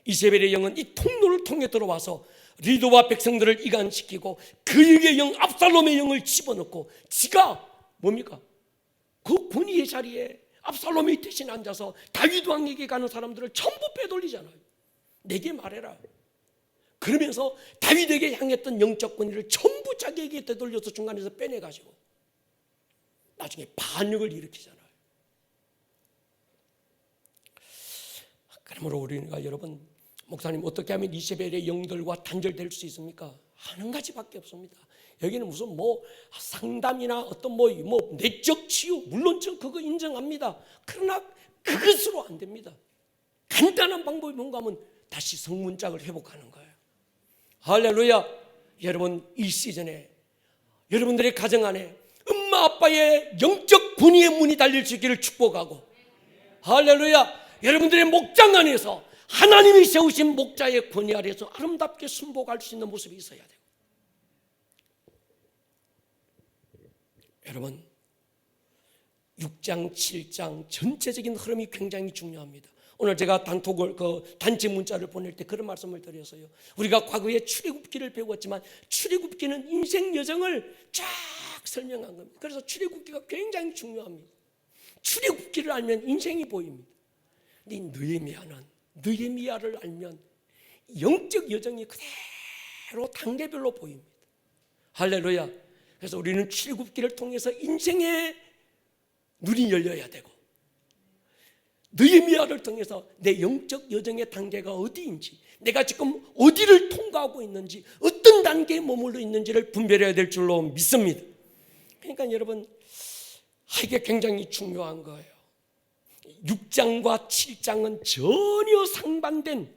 이세벨의 영은 이 통로를 통해 들어와서 리더와 백성들을 이간시키고 그의 영 압살롬의 영을 집어넣고 지가 뭡니까? 그 권위의 자리에 압살롬이 대신 앉아서 다윗 왕에게 가는 사람들을 전부 빼돌리잖아요. 내게 말해라. 그러면서 다윗에게 향했던 영적 권위를 전부 자기에게 되돌려서 중간에서 빼내가지고 나중에 반역을 일으키잖아요. 그러므로 우리가 여러분, 목사님 어떻게 하면 이세벨의 영들과 단절될 수 있습니까? 하는 가지밖에 없습니다. 여기는 무슨 상담이나 어떤 내적 치유, 물론 저 그거 인정합니다. 그러나 그것으로 안 됩니다. 간단한 방법이 뭔가 하면 다시 성문짝을 회복하는 거예요. 할렐루야. 여러분, 이 시즌에 여러분들의 가정 안에 엄마 아빠의 영적 권위의 문이 달릴 수 있기를 축복하고, 할렐루야. 여러분들의 목장 안에서 하나님이 세우신 목자의 권위 아래서 아름답게 순복할 수 있는 모습이 있어야 돼요. 여러분, 6장, 7장 전체적인 흐름이 굉장히 중요합니다. 오늘 제가 단체 문자를 보낼 때 그런 말씀을 드렸어요. 우리가 과거에 출애굽기를 배웠지만 출애굽기는 인생 여정을 쫙 설명한 겁니다. 그래서 출애굽기가 굉장히 중요합니다. 출애굽기를 알면 인생이 보입니다. 근데 느헤미야를 알면 영적 여정이 그대로 단계별로 보입니다. 할렐루야. 그래서 우리는 출애굽기를 통해서 인생의 눈이 열려야 되고, 느헤미야를 통해서 내 영적 여정의 단계가 어디인지, 내가 지금 어디를 통과하고 있는지, 어떤 단계에 머물러 있는지를 분별해야 될 줄로 믿습니다. 그러니까 여러분, 이게 굉장히 중요한 거예요. 6장과 7장은 전혀 상반된,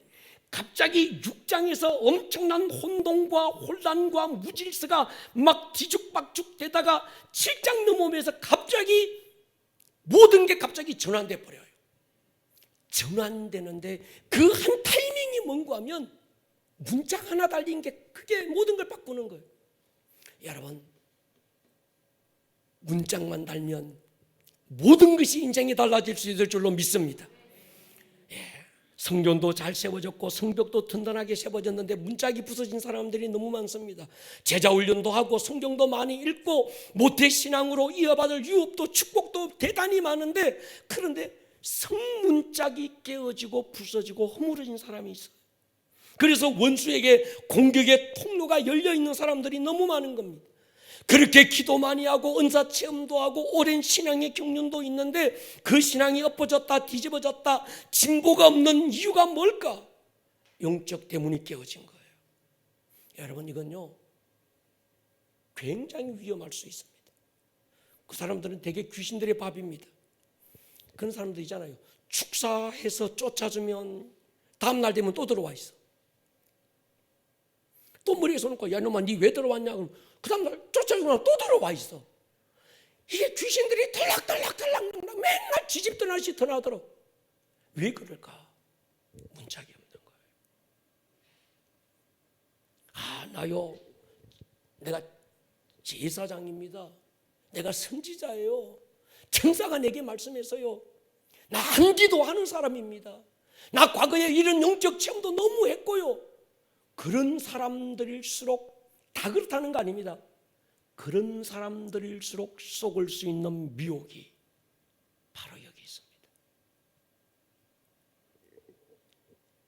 갑자기 6장에서 엄청난 혼동과 혼란과 무질서가 막 뒤죽박죽 되다가 7장 넘어오면서 갑자기 모든 게 갑자기 전환돼 버려요. 전환되는데 그 한 타이밍이 뭔가 하면 문장 하나 달린 게 그게 모든 걸 바꾸는 거예요. 여러분, 문장만 달면 모든 것이 인생이 달라질 수 있을 줄로 믿습니다. 성전도 잘 세워졌고 성벽도 튼튼하게 세워졌는데 문짝이 부서진 사람들이 너무 많습니다. 제자 훈련도 하고 성경도 많이 읽고 모태신앙으로 이어받을 유업도 축복도 대단히 많은데, 그런데 성문짝이 깨어지고 부서지고 허물어진 사람이 있어요. 그래서 원수에게 공격의 통로가 열려있는 사람들이 너무 많은 겁니다. 그렇게 기도 많이 하고 은사 체험도 하고 오랜 신앙의 경륜도 있는데 그 신앙이 엎어졌다 뒤집어졌다 진보가 없는 이유가 뭘까? 영적 대문이 깨어진 거예요. 여러분, 이건요 굉장히 위험할 수 있습니다. 그 사람들은 대개 귀신들의 밥입니다. 그런 사람들 있잖아요. 축사해서 쫓아주면 다음날 되면 또 들어와 있어. 또 머리에서 놓고 야 너만 니 왜 들어왔냐? 그럼 그 다음날 쫓아주고 나면 또 들어와 있어. 이게 귀신들이 털락털락털락 맨날 지집던 하나씩 더 나오더라고. 왜 그럴까? 문짝이 없는 거예요. 아, 나요 내가 제사장입니다. 내가 선지자예요. 천사가 내게 말씀해서요 나 안 기도하는 사람입니다. 나 과거에 이런 영적 체험도 너무 했고요. 그런 사람들일수록 다 그렇다는 거 아닙니다. 그런 사람들일수록 속을 수 있는 미혹이 바로 여기 있습니다.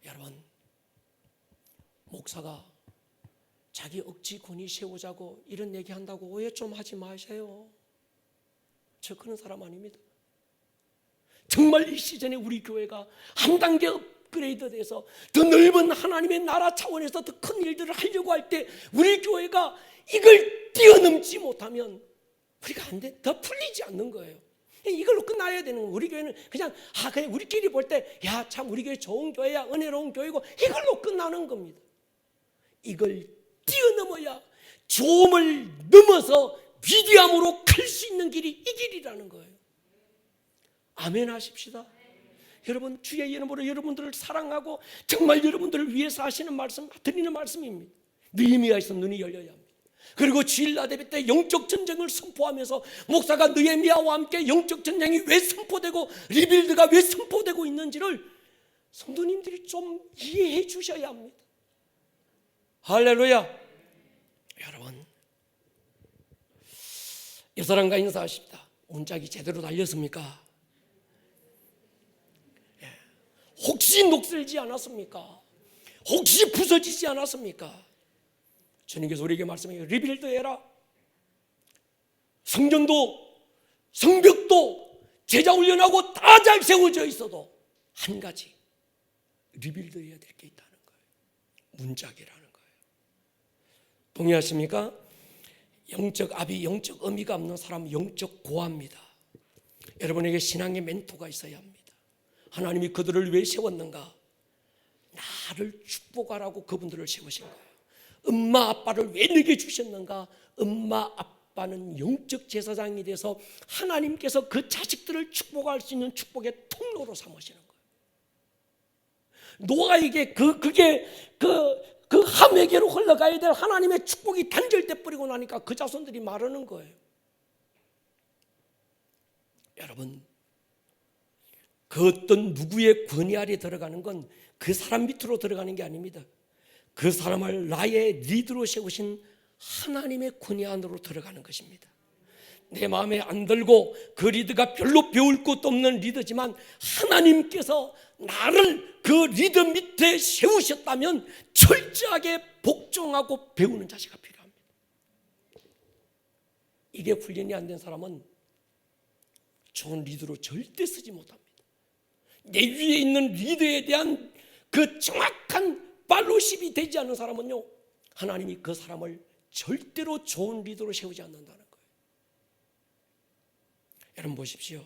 여러분, 목사가 자기 억지 권위 세우자고 이런 얘기한다고 오해 좀 하지 마세요. 저 그런 사람 아닙니다. 정말 이 시즌에 우리 교회가 한 단계 업그레이드 돼서 더 넓은 하나님의 나라 차원에서 더 큰 일들을 하려고 할 때 우리 교회가 이걸 뛰어넘지 못하면 우리가 안 돼, 더 풀리지 않는 거예요. 이걸로 끝나야 되는 거예요. 우리 교회는 그냥 그냥 우리끼리 볼 때 야 참 우리 교회 좋은 교회야 은혜로운 교회고 이걸로 끝나는 겁니다. 이걸 뛰어넘어야 조음을 넘어서 위대함으로 갈 수 있는 길이 이 길이라는 거예요. 아멘 하십시다. 여러분, 주의 이름으로 여러분들을 사랑하고 정말 여러분들을 위해서 하시는 말씀, 드리는 말씀입니다. 느헤미야에서 눈이 열려야 합니다. 그리고 주일 나대배 때 영적 전쟁을 선포하면서 목사가 느헤미야와 함께 영적 전쟁이 왜 선포되고 리빌드가 왜 선포되고 있는지를 성도님들이 좀 이해해 주셔야 합니다. 할렐루야. 여러분, 옆 사람과 인사하십니다. 문짝이 제대로 달렸습니까? 혹시 녹슬지 않았습니까? 혹시 부서지지 않았습니까? 주님께서 우리에게 말씀해요. 리빌드 해라. 성전도 성벽도 제자 훈련하고 다 잘 세워져 있어도 한 가지 리빌드 해야 될 게 있다는 거예요. 문짝이라는 거예요. 동의하십니까? 영적 압이, 영적 의미가 없는 사람은 영적 고아입니다. 여러분에게 신앙의 멘토가 있어야 합니다. 하나님이 그들을 왜 세웠는가? 나를 축복하라고 그분들을 세우신 거예요. 엄마 아빠를 왜 내게 주셨는가? 엄마 아빠는 영적 제사장이 돼서 하나님께서 그 자식들을 축복할 수 있는 축복의 통로로 삼으시는 거예요. 노아에게 그게 함에게로 흘러가야 될 하나님의 축복이 단절돼 버리고 나니까 그 자손들이 마르는 거예요. 여러분, 그 어떤 누구의 권위 아래 들어가는 건 그 사람 밑으로 들어가는 게 아닙니다. 그 사람을 나의 리더로 세우신 하나님의 권위 안으로 들어가는 것입니다. 내 마음에 안 들고 그 리더가 별로 배울 것도 없는 리더지만 하나님께서 나를 그 리더 밑에 세우셨다면 철저하게 복종하고 배우는 자세가 필요합니다. 이게 훈련이 안 된 사람은 좋은 리더로 절대 쓰지 못합니다. 내 위에 있는 리더에 대한 그 정확한 팔로십이 되지 않는 사람은요, 하나님이 그 사람을 절대로 좋은 리더로 세우지 않는다는 거예요. 여러분 보십시오.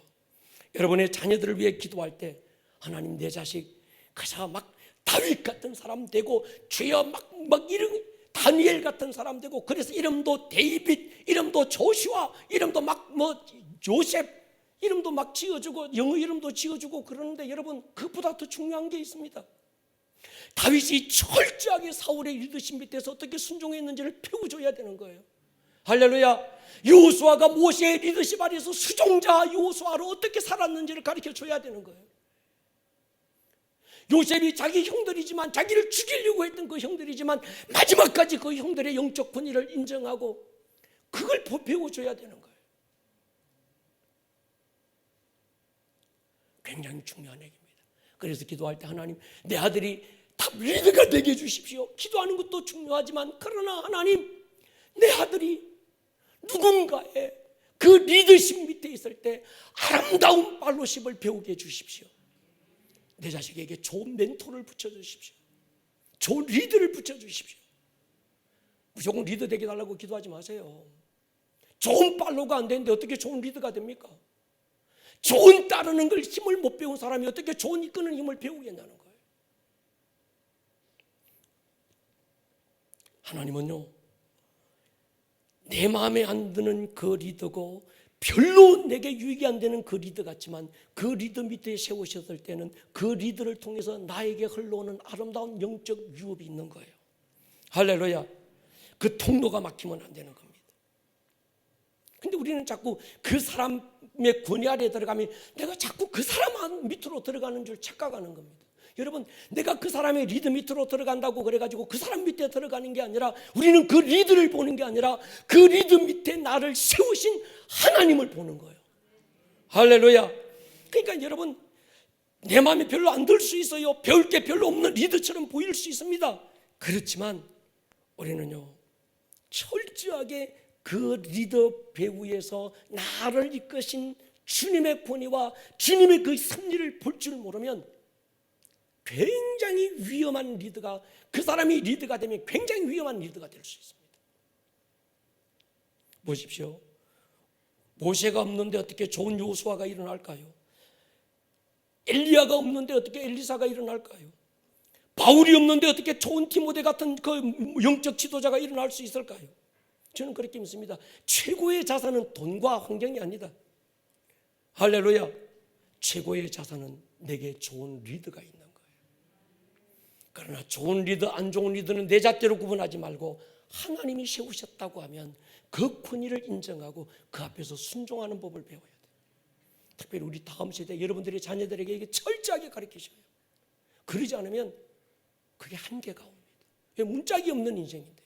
여러분의 자녀들을 위해 기도할 때 하나님 내 자식 그저 막 다윗 같은 사람 되고 주여 막 이런 다니엘 같은 사람 되고 그래서 이름도 데이빗, 이름도 조슈아, 이름도 막 요셉 이름도 막 지어주고 영어 이름도 지어주고 그러는데 여러분 그것보다 더 중요한 게 있습니다. 다윗이 철저하게 사울의 리더십 밑에서 어떻게 순종했는지를 배워줘야 되는 거예요. 할렐루야. 여호수아가 모세의 리더십 아래서 수종자 여호수아로 어떻게 살았는지를 가르쳐줘야 되는 거예요. 요셉이 자기 형들이지만 자기를 죽이려고 했던 그 형들이지만 마지막까지 그 형들의 영적 권위를 인정하고 그걸 배워줘야 되는 거예요. 굉장히 중요한 얘기입니다. 그래서 기도할 때 하나님 내 아들이 탑 리더가 되게 해주십시오. 기도하는 것도 중요하지만 그러나 하나님 내 아들이 누군가의 그 리더십 밑에 있을 때 아름다운 팔로십을 배우게 해주십시오. 내 자식에게 좋은 멘토를 붙여주십시오. 좋은 리더를 붙여주십시오. 무조건 리더 되게 달라고 기도하지 마세요. 좋은 팔로가 안 되는데 어떻게 좋은 리더가 됩니까? 좋은 따르는 걸 힘을 못 배운 사람이 어떻게 좋은 이끄는 힘을 배우겠냐는 거예요. 하나님은요, 내 마음에 안 드는 그 리더고 별로 내게 유익이 안 되는 그 리더 같지만 그 리더 밑에 세우셨을 때는 그 리더를 통해서 나에게 흘러오는 아름다운 영적 유업이 있는 거예요. 할렐루야. 그 통로가 막히면 안 되는 겁니다. 근데 우리는 자꾸 그 사람의 권위 아래에 들어가면 내가 자꾸 그 사람 밑으로 들어가는 줄 착각하는 겁니다. 여러분, 내가 그 사람의 리더 밑으로 들어간다고 그래가지고 그 사람 밑에 들어가는 게 아니라 우리는 그 리더를 보는 게 아니라 그 리더 밑에 나를 세우신 하나님을 보는 거예요. 할렐루야. 그러니까 여러분, 내 마음에 별로 안 들 수 있어요. 배울 게 별로 없는 리더처럼 보일 수 있습니다. 그렇지만 우리는요, 철저하게 그 리더 배후에서 나를 이끄신 주님의 권위와 주님의 그 섭리를 볼 줄 모르면 굉장히 위험한 리더가, 그 사람이 리더가 되면 굉장히 위험한 리더가 될 수 있습니다. 보십시오. 모세가 없는데 어떻게 좋은 여호수아가 일어날까요? 엘리야가 없는데 어떻게 엘리사가 일어날까요? 바울이 없는데 어떻게 좋은 디모데 같은 그 영적 지도자가 일어날 수 있을까요? 저는 그렇게 믿습니다. 최고의 자산은 돈과 환경이 아니다. 할렐루야. 최고의 자산은 내게 좋은 리더가 있는 거예요. 그러나 좋은 리더, 안 좋은 리더는 내 잣대로 구분하지 말고 하나님이 세우셨다고 하면 그 권위를 인정하고 그 앞에서 순종하는 법을 배워야 돼요. 특별히 우리 다음 세대 여러분들의 자녀들에게 이게 철저하게 가르치셔요. 그러지 않으면 그게 한계가 옵니다. 문짝이 없는 인생인데.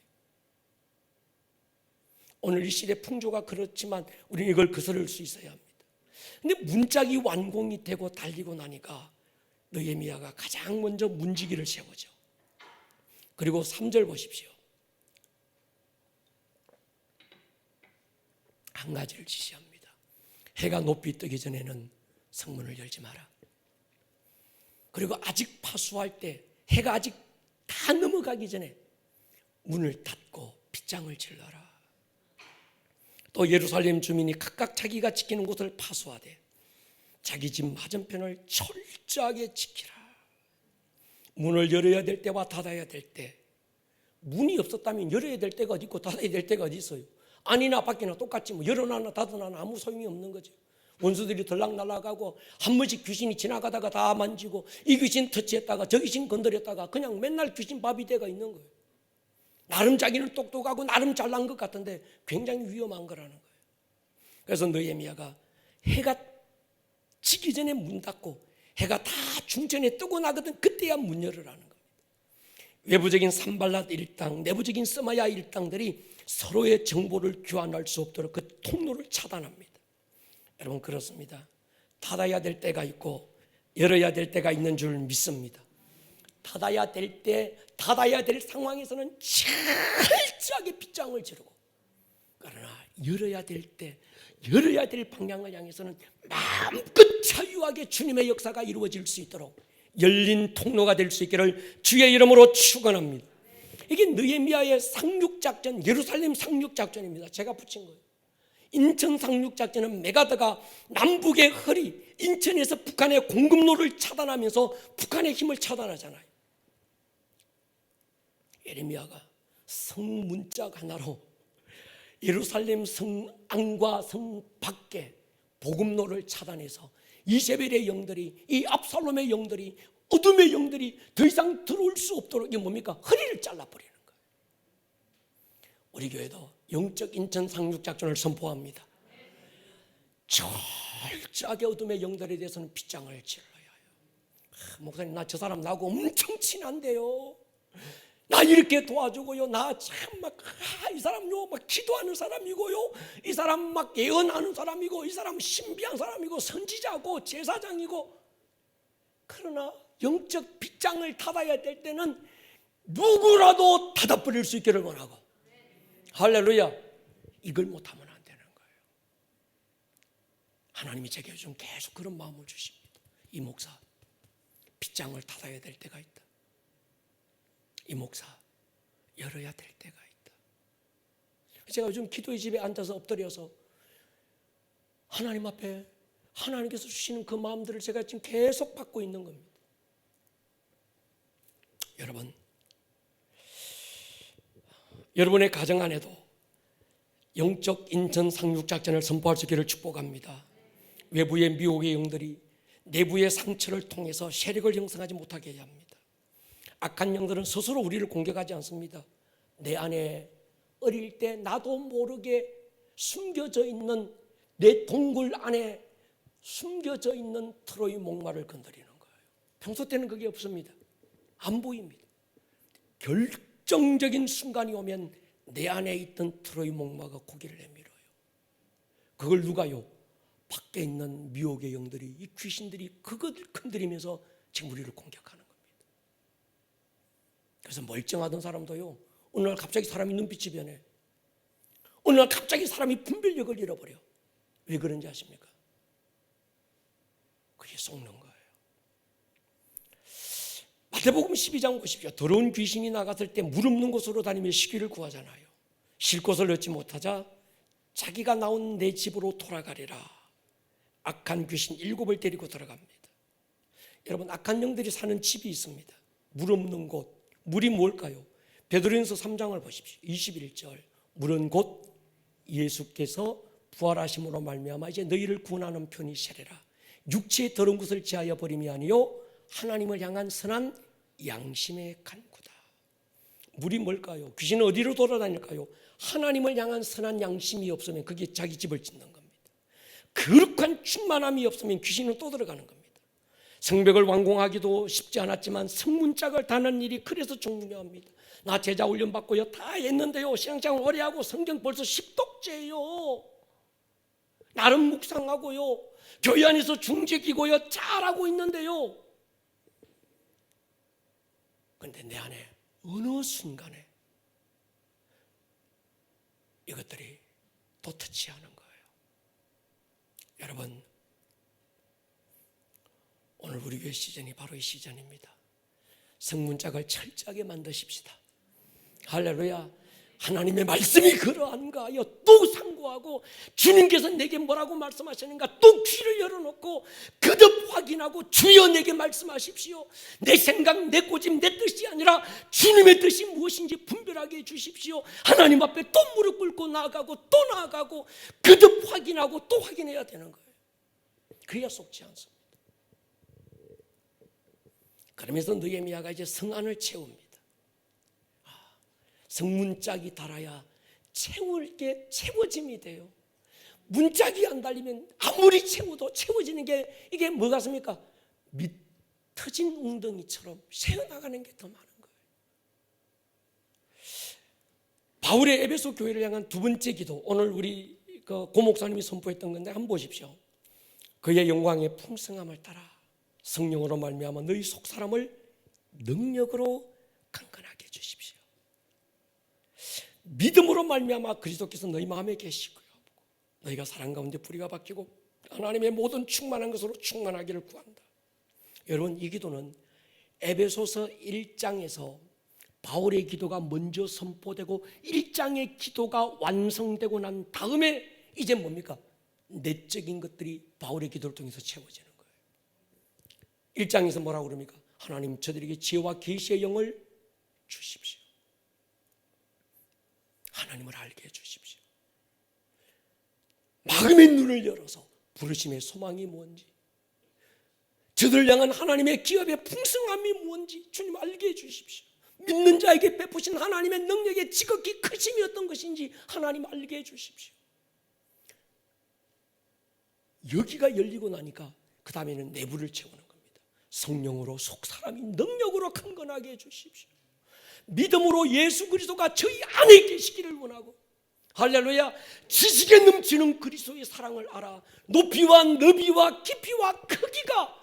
오늘 이 시대 풍조가 그렇지만 우리는 이걸 거스를 수 있어야 합니다. 근데 문짝이 완공이 되고 달리고 나니까 느헤미야가 가장 먼저 문지기를 세우죠. 그리고 3절 보십시오. 한 가지를 지시합니다. 해가 높이 뜨기 전에는 성문을 열지 마라. 그리고 아직 파수할 때 해가 아직 다 넘어가기 전에 문을 닫고 빗장을 질러라. 또 예루살렘 주민이 각각 자기가 지키는 곳을 파수하되 자기 집 맞은편을 철저하게 지키라. 문을 열어야 될 때와 닫아야 될 때, 문이 없었다면 열어야 될 때가 어디 있고 닫아야 될 때가 어디 있어요? 안이나 밖이나 똑같지 뭐. 열어놔나 닫아놔나 아무 소용이 없는 거죠. 원수들이 들락날락하고 한 번씩 귀신이 지나가다가 다 만지고 이 귀신 터치했다가 저 귀신 건드렸다가 그냥 맨날 귀신 밥이 돼가 있는 거예요. 나름 자기는 똑똑하고 나름 잘난 것 같은데 굉장히 위험한 거라는 거예요. 그래서 느헤미야가 해가 지기 전에 문 닫고 해가 다 중천에 뜨고 나거든 그때야 문 열으라는 겁니다. 외부적인 산발랏 일당, 내부적인 스마야 일당들이 서로의 정보를 교환할 수 없도록 그 통로를 차단합니다. 여러분, 그렇습니다. 닫아야 될 때가 있고 열어야 될 때가 있는 줄 믿습니다. 닫아야 될 때, 닫아야 될 상황에서는 철저하게 빗장을 지르고, 그러나 열어야 될 때, 열어야 될 방향을 향해서는 마음껏 자유하게 주님의 역사가 이루어질 수 있도록 열린 통로가 될 수 있기를 주의 이름으로 축원합니다. 이게 느헤미야의 상륙작전, 예루살렘 상륙작전입니다. 제가 붙인 거예요. 인천 상륙작전은 메가드가 남북의 허리, 인천에서 북한의 공급로를 차단하면서 북한의 힘을 차단하잖아요. 예레미야가 성문짝 하나로 예루살렘 성 안과 성 밖에 복음로를 차단해서 이세벨의 영들이, 이 압살롬의 영들이, 어둠의 영들이 더 이상 들어올 수 없도록, 이게 뭡니까? 허리를 잘라버리는 거예요. 우리 교회도 영적 인천 상륙작전을 선포합니다. 철저하게 어둠의 영들에 대해서는 빗장을 질러야 해요. 목사님, 나 저 사람 나하고 엄청 친한데요, 나 이렇게 도와주고요, 나 참 막 이 사람요 막 기도하는 사람이고요, 이 사람 막 예언하는 사람이고, 이 사람 신비한 사람이고, 선지자고 제사장이고. 그러나 영적 빗장을 닫아야 될 때는 누구라도 닫아버릴 수 있기를 원하고, 할렐루야. 이걸 못하면 안 돼요. 하나님이 제게 요즘 계속 그런 마음을 주십니다. 이 목사, 빗장을 닫아야 될 때가 있다. 이 목사, 열어야 될 때가 있다. 제가 요즘 기도의 집에 앉아서 엎드려서 하나님 앞에 하나님께서 주시는 그 마음들을 제가 지금 계속 받고 있는 겁니다. 여러분, 여러분의 가정 안에도 영적 인천 상륙 작전을 선포할 수 있기를 축복합니다. 외부의 미혹의 영들이 내부의 상처를 통해서 세력을 형성하지 못하게 해야 합니다. 악한 영들은 스스로 우리를 공격하지 않습니다. 내 안에 어릴 때 나도 모르게 숨겨져 있는 내 동굴 안에 숨겨져 있는 트로이 목마를 건드리는 거예요. 평소 때는 그게 없습니다. 안 보입니다. 결정적인 순간이 오면 내 안에 있던 트로이 목마가 고개를 내밀어요. 그걸 누가요? 밖에 있는 미혹의 영들이, 이 귀신들이 그것을 건드리면서 지금 우리를 공격하는 겁니다. 그래서 멀쩡하던 사람도요, 어느 날 갑자기 사람이 눈빛이 변해. 어느 날 갑자기 사람이 분별력을 잃어버려. 왜 그런지 아십니까? 그게 속는 거예요. 마태복음 12장 보십시오. 더러운 귀신이 나갔을 때 물 없는 곳으로 다니며 식기를 구하잖아요. 쉴 곳을 얻지 못하자 자기가 나온 내 집으로 돌아가리라. 악한 귀신 7을 데리고 들어갑니다. 여러분, 악한 영들이 사는 집이 있습니다. 물 없는 곳. 물이 뭘까요? 베드로전서 3장을 보십시오. 21절. 물은 곧 예수께서 부활하심으로 말미암아 이제 너희를 구원하는 편이 세례라. 육체의 더러운 것을 제하여 버림이 아니요 하나님을 향한 선한 양심의 간구다. 물이 뭘까요? 귀신은 어디로 돌아다닐까요? 하나님을 향한 선한 양심이 없으면 그게 자기 집을 짓는 겁니다. 거룩한 충만함이 없으면 귀신은 또 들어가는 겁니다. 성벽을 완공하기도 쉽지 않았지만 성문짝을 다는 일이 그래서 중요합니다. 나 제자 훈련 받고요 다 했는데요, 신앙생활 오래 하고 성경 벌써 10독째예요. 나름 묵상하고요, 교회 안에서 중직이고요, 잘하고 있는데요. 그런데 내 안에 어느 순간에 이것들이 또 터치하는 거예요. 여러분, 오늘 우리 교회 시즌이 바로 이 시즌입니다. 성문짝을 철저하게 만드십시다. 할렐루야. 하나님의 말씀이 그러한가 하여 또 상고하고, 주님께서 내게 뭐라고 말씀하시는가 또 귀를 열어놓고 거듭 확인하고, 주여 내게 말씀하십시오. 내 생각, 내 고집, 내 뜻이 아니라 주님의 뜻이 무엇인지 분별하게 해주십시오. 하나님 앞에 또 무릎 꿇고 나아가고 또 나아가고 거듭 확인하고 또 확인해야 되는 거예요. 그래야 속지 않습니다. 그러면서 느헤미야가 이제 성안을 채웁니다. 성문짝이 달아야 채울 게 채워짐이 돼요. 문짝이 안 달리면 아무리 채워도 채워지는 게, 이게 뭐 같습니까? 터진 웅덩이처럼 새어나가는 게 더 많은 거예요. 바울의 에베소 교회를 향한 두 번째 기도, 오늘 우리 고 목사님이 선포했던 건데 한번 보십시오. 그의 영광의 풍성함을 따라 성령으로 말미암아 너희 속사람을 능력으로 강건하게 해주십시오. 믿음으로 말미암아 그리스도께서 너희 마음에 계시고요, 너희가 사랑 가운데 뿌리가 박히고 하나님의 모든 충만한 것으로 충만하기를 구한다. 여러분, 이 기도는 에베소서 1장에서 바울의 기도가 먼저 선포되고 1장의 기도가 완성되고 난 다음에 이제 뭡니까? 내적인 것들이 바울의 기도를 통해서 채워지는 거예요. 1장에서 뭐라고 그럽니까? 하나님, 저들에게 지혜와 계시의 영을 주십시오. 하나님을 알게 해주십시오. 마음의 눈을 열어서 부르심의 소망이 뭔지, 저들 향한 하나님의 기업의 풍성함이 뭔지 주님 알게 해주십시오. 믿는 자에게 베푸신 하나님의 능력의 지극히 크심이 어떤 것인지 하나님 알게 해주십시오. 여기가 열리고 나니까 그 다음에는 내부를 채우는 겁니다. 성령으로 속사람이 능력으로 강건하게 해주십시오. 믿음으로 예수 그리스도가 저희 안에 계시기를 원하고, 할렐루야, 지식에 넘치는 그리스도의 사랑을 알아 높이와 너비와 깊이와 크기가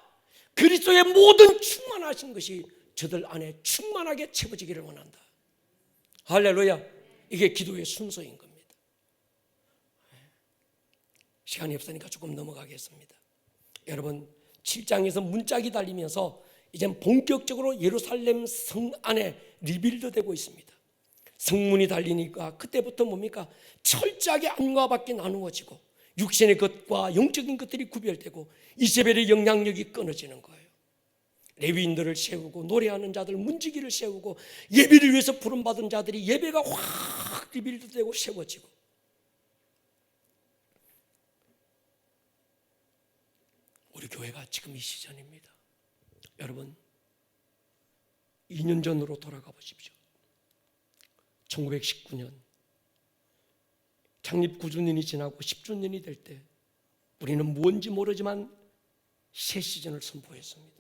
그리스도의 모든 충만하신 것이 저들 안에 충만하게 채워지기를 원한다. 할렐루야. 이게 기도의 순서인 겁니다. 시간이 없으니까 조금 넘어가겠습니다. 여러분 7장에서 문짝이 달리면서 이젠 본격적으로 예루살렘 성 안에 리빌드되고 있습니다. 성문이 달리니까 그때부터 뭡니까? 철저하게 안과 밖이 나누어지고 육신의 것과 영적인 것들이 구별되고 이세벨의 영향력이 끊어지는 거예요. 레위인들을 세우고 노래하는 자들, 문지기를 세우고 예배를 위해서 부름받은 자들이 예배가 확 리빌드되고 세워지고, 우리 교회가 지금 이 시즌입니다. 여러분 2년 전으로 돌아가 보십시오. 1919년 창립 9주년이 지나고 10주년이 될 때 우리는 뭔지 모르지만 새 시즌을 선포했습니다.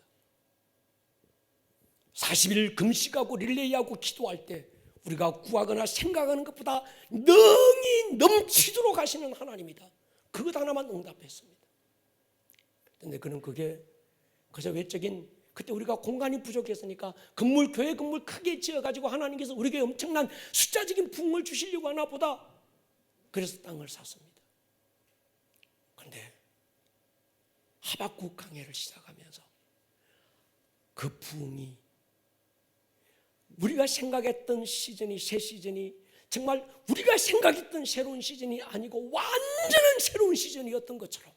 40일 금식하고 릴레이하고 기도할 때 우리가 구하거나 생각하는 것보다 능히 넘치도록 하시는 하나님이다. 그것 하나만 응답했습니다. 그런데 그는 그게 그저 외적인, 그때 우리가 공간이 부족했으니까 교회 건물 크게 지어가지고 하나님께서 우리에게 엄청난 숫자적인 부흥을 주시려고 하나 보다, 그래서 땅을 샀습니다. 그런데 하박국 강해를 시작하면서 그 부흥이 우리가 생각했던 시즌이, 새 시즌이 정말 우리가 생각했던 새로운 시즌이 아니고 완전한 새로운 시즌이었던 것처럼,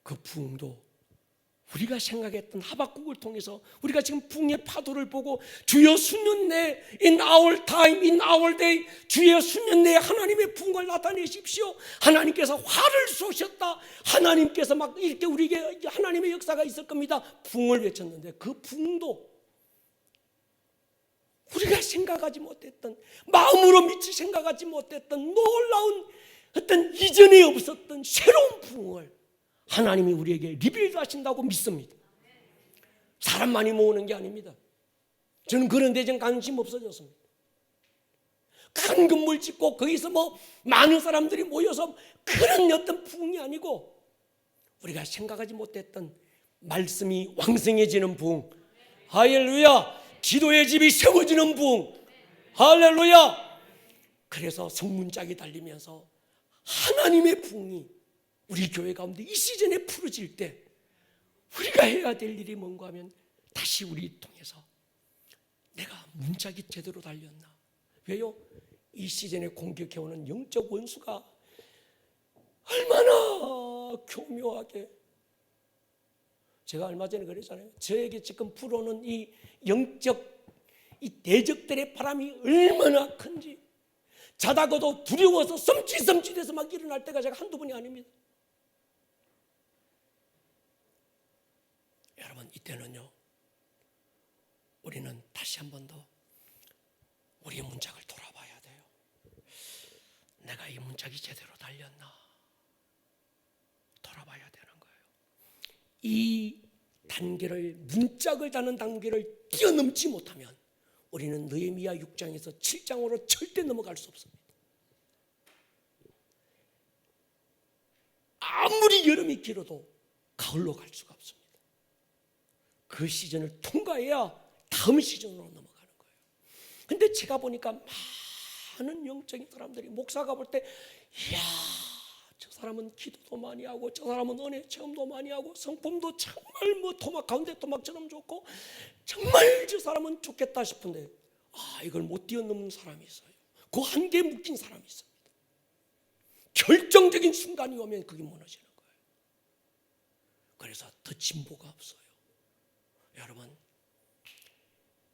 그 부흥도 우리가 생각했던 하박국을 통해서 우리가 지금 부흥의 파도를 보고 주여 수년 내에 in our time, in our day, 주여 수년 내에 하나님의 부흥을 나타내십시오. 하나님께서 화를 쏘셨다. 하나님께서 막 이렇게 우리에게 하나님의 역사가 있을 겁니다. 부흥을 외쳤는데 그 부흥도 우리가 생각하지 못했던, 마음으로 미치 생각하지 못했던 놀라운 어떤 이전에 없었던 새로운 부흥을 하나님이 우리에게 리빌드 하신다고 믿습니다. 사람 많이 모으는 게 아닙니다. 저는 그런 데 좀 관심 없어졌습니다. 큰 건물 짓고 거기서 많은 사람들이 모여서 그런 어떤 부흥이 아니고 우리가 생각하지 못했던 말씀이 왕성해지는 부흥, 할렐루야. 기도의 집이 세워지는 부흥, 할렐루야. 그래서 성문짝이 달리면서 하나님의 부흥이 우리 교회 가운데 이 시즌에 풀어질 때 우리가 해야 될 일이 뭔가 하면 다시 우리 통해서 내가 문짝이 제대로 달렸나. 왜요? 이 시즌에 공격해오는 영적 원수가 얼마나 교묘하게, 제가 얼마 전에 그랬잖아요. 저에게 지금 불어오는 이 영적 이 대적들의 바람이 얼마나 큰지, 자다가도 두려워서 섬찟섬찟해서 막 일어날 때가 제가 한두 번이 아닙니다. 여러분 이때는요, 우리는 다시 한 번 더 우리의 문짝을 돌아봐야 돼요. 내가 이 문짝이 제대로 달렸나 돌아봐야 되는 거예요. 이 단계를, 문짝을 다는 단계를 뛰어넘지 못하면 우리는 느헤미야 6장에서 7장으로 절대 넘어갈 수 없습니다. 아무리 여름이 길어도 가을로 갈 수가 없습니다. 그 시즌을 통과해야 다음 시즌으로 넘어가는 거예요. 근데 제가 보니까 많은 영적인 사람들이, 목사가 볼 때 이야 저 사람은 기도도 많이 하고 저 사람은 은혜 체험도 많이 하고 성품도 정말 토막 가운데 토막처럼 좋고 정말 저 사람은 좋겠다 싶은데 이걸 못 뛰어넘는 사람이 있어요. 그 한계에 묶인 사람이 있습니다. 결정적인 순간이 오면 그게 무너지는 거예요. 그래서 더 진보가 없어요. 여러분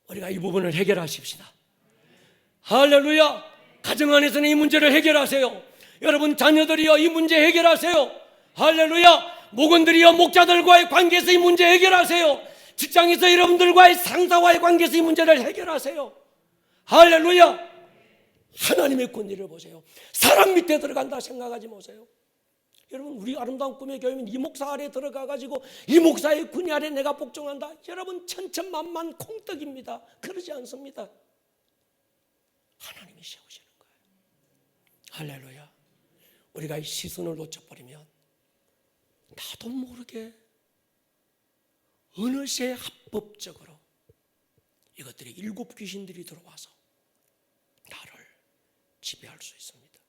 우리가 이 부분을 해결하십시다. 할렐루야. 가정 안에서는 이 문제를 해결하세요. 여러분 자녀들이여 이 문제 해결하세요. 할렐루야. 목원들이여 목자들과의 관계에서 이 문제 해결하세요. 직장에서 여러분들과의 상사와의 관계에서 이 문제를 해결하세요. 할렐루야. 하나님의 권위를 보세요. 사람 밑에 들어간다 생각하지 마세요. 여러분 우리 아름다운 꿈의 교회는 이 목사 아래 들어가가지고 이 목사의 권위 아래 내가 복종한다. 여러분 천천만만 콩떡입니다. 그러지 않습니다. 하나님이 세우시는 거예요. 할렐루야. 우리가 이 시선을 놓쳐버리면 나도 모르게 어느새 합법적으로 이것들이 일곱 귀신들이 들어와서 나를 지배할 수 있습니다.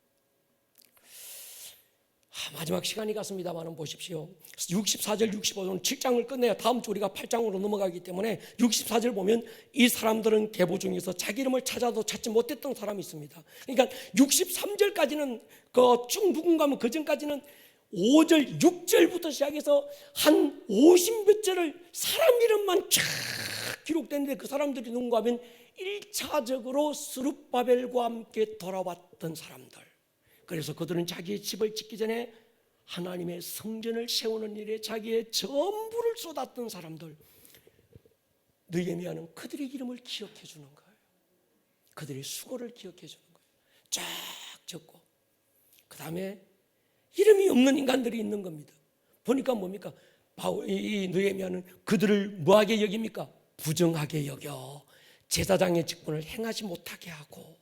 마지막 시간이 갔습니다만 보십시오. 64절 65절 7장을 끝내야 다음 주 우리가 8장으로 넘어가기 때문에 64절 보면 이 사람들은 계보 중에서 자기 이름을 찾아도 찾지 못했던 사람이 있습니다. 그러니까 63절까지는 쭉 누군가 하면 그 전까지는 5절 6절부터 시작해서 한 50몇 절을 사람 이름만 쫙 기록됐는데 그 사람들이 누군가 하면 1차적으로 스룹바벨과 함께 돌아왔던 사람들. 그래서 그들은 자기의 집을 짓기 전에 하나님의 성전을 세우는 일에 자기의 전부를 쏟았던 사람들. 느헤미야는 그들의 이름을 기억해 주는 거예요. 그들의 수고를 기억해 주는 거예요. 쫙 적고 그 다음에 이름이 없는 인간들이 있는 겁니다. 보니까 뭡니까? 이 느헤미야는 그들을 뭐하게 여깁니까? 부정하게 여겨 제사장의 직분을 행하지 못하게 하고,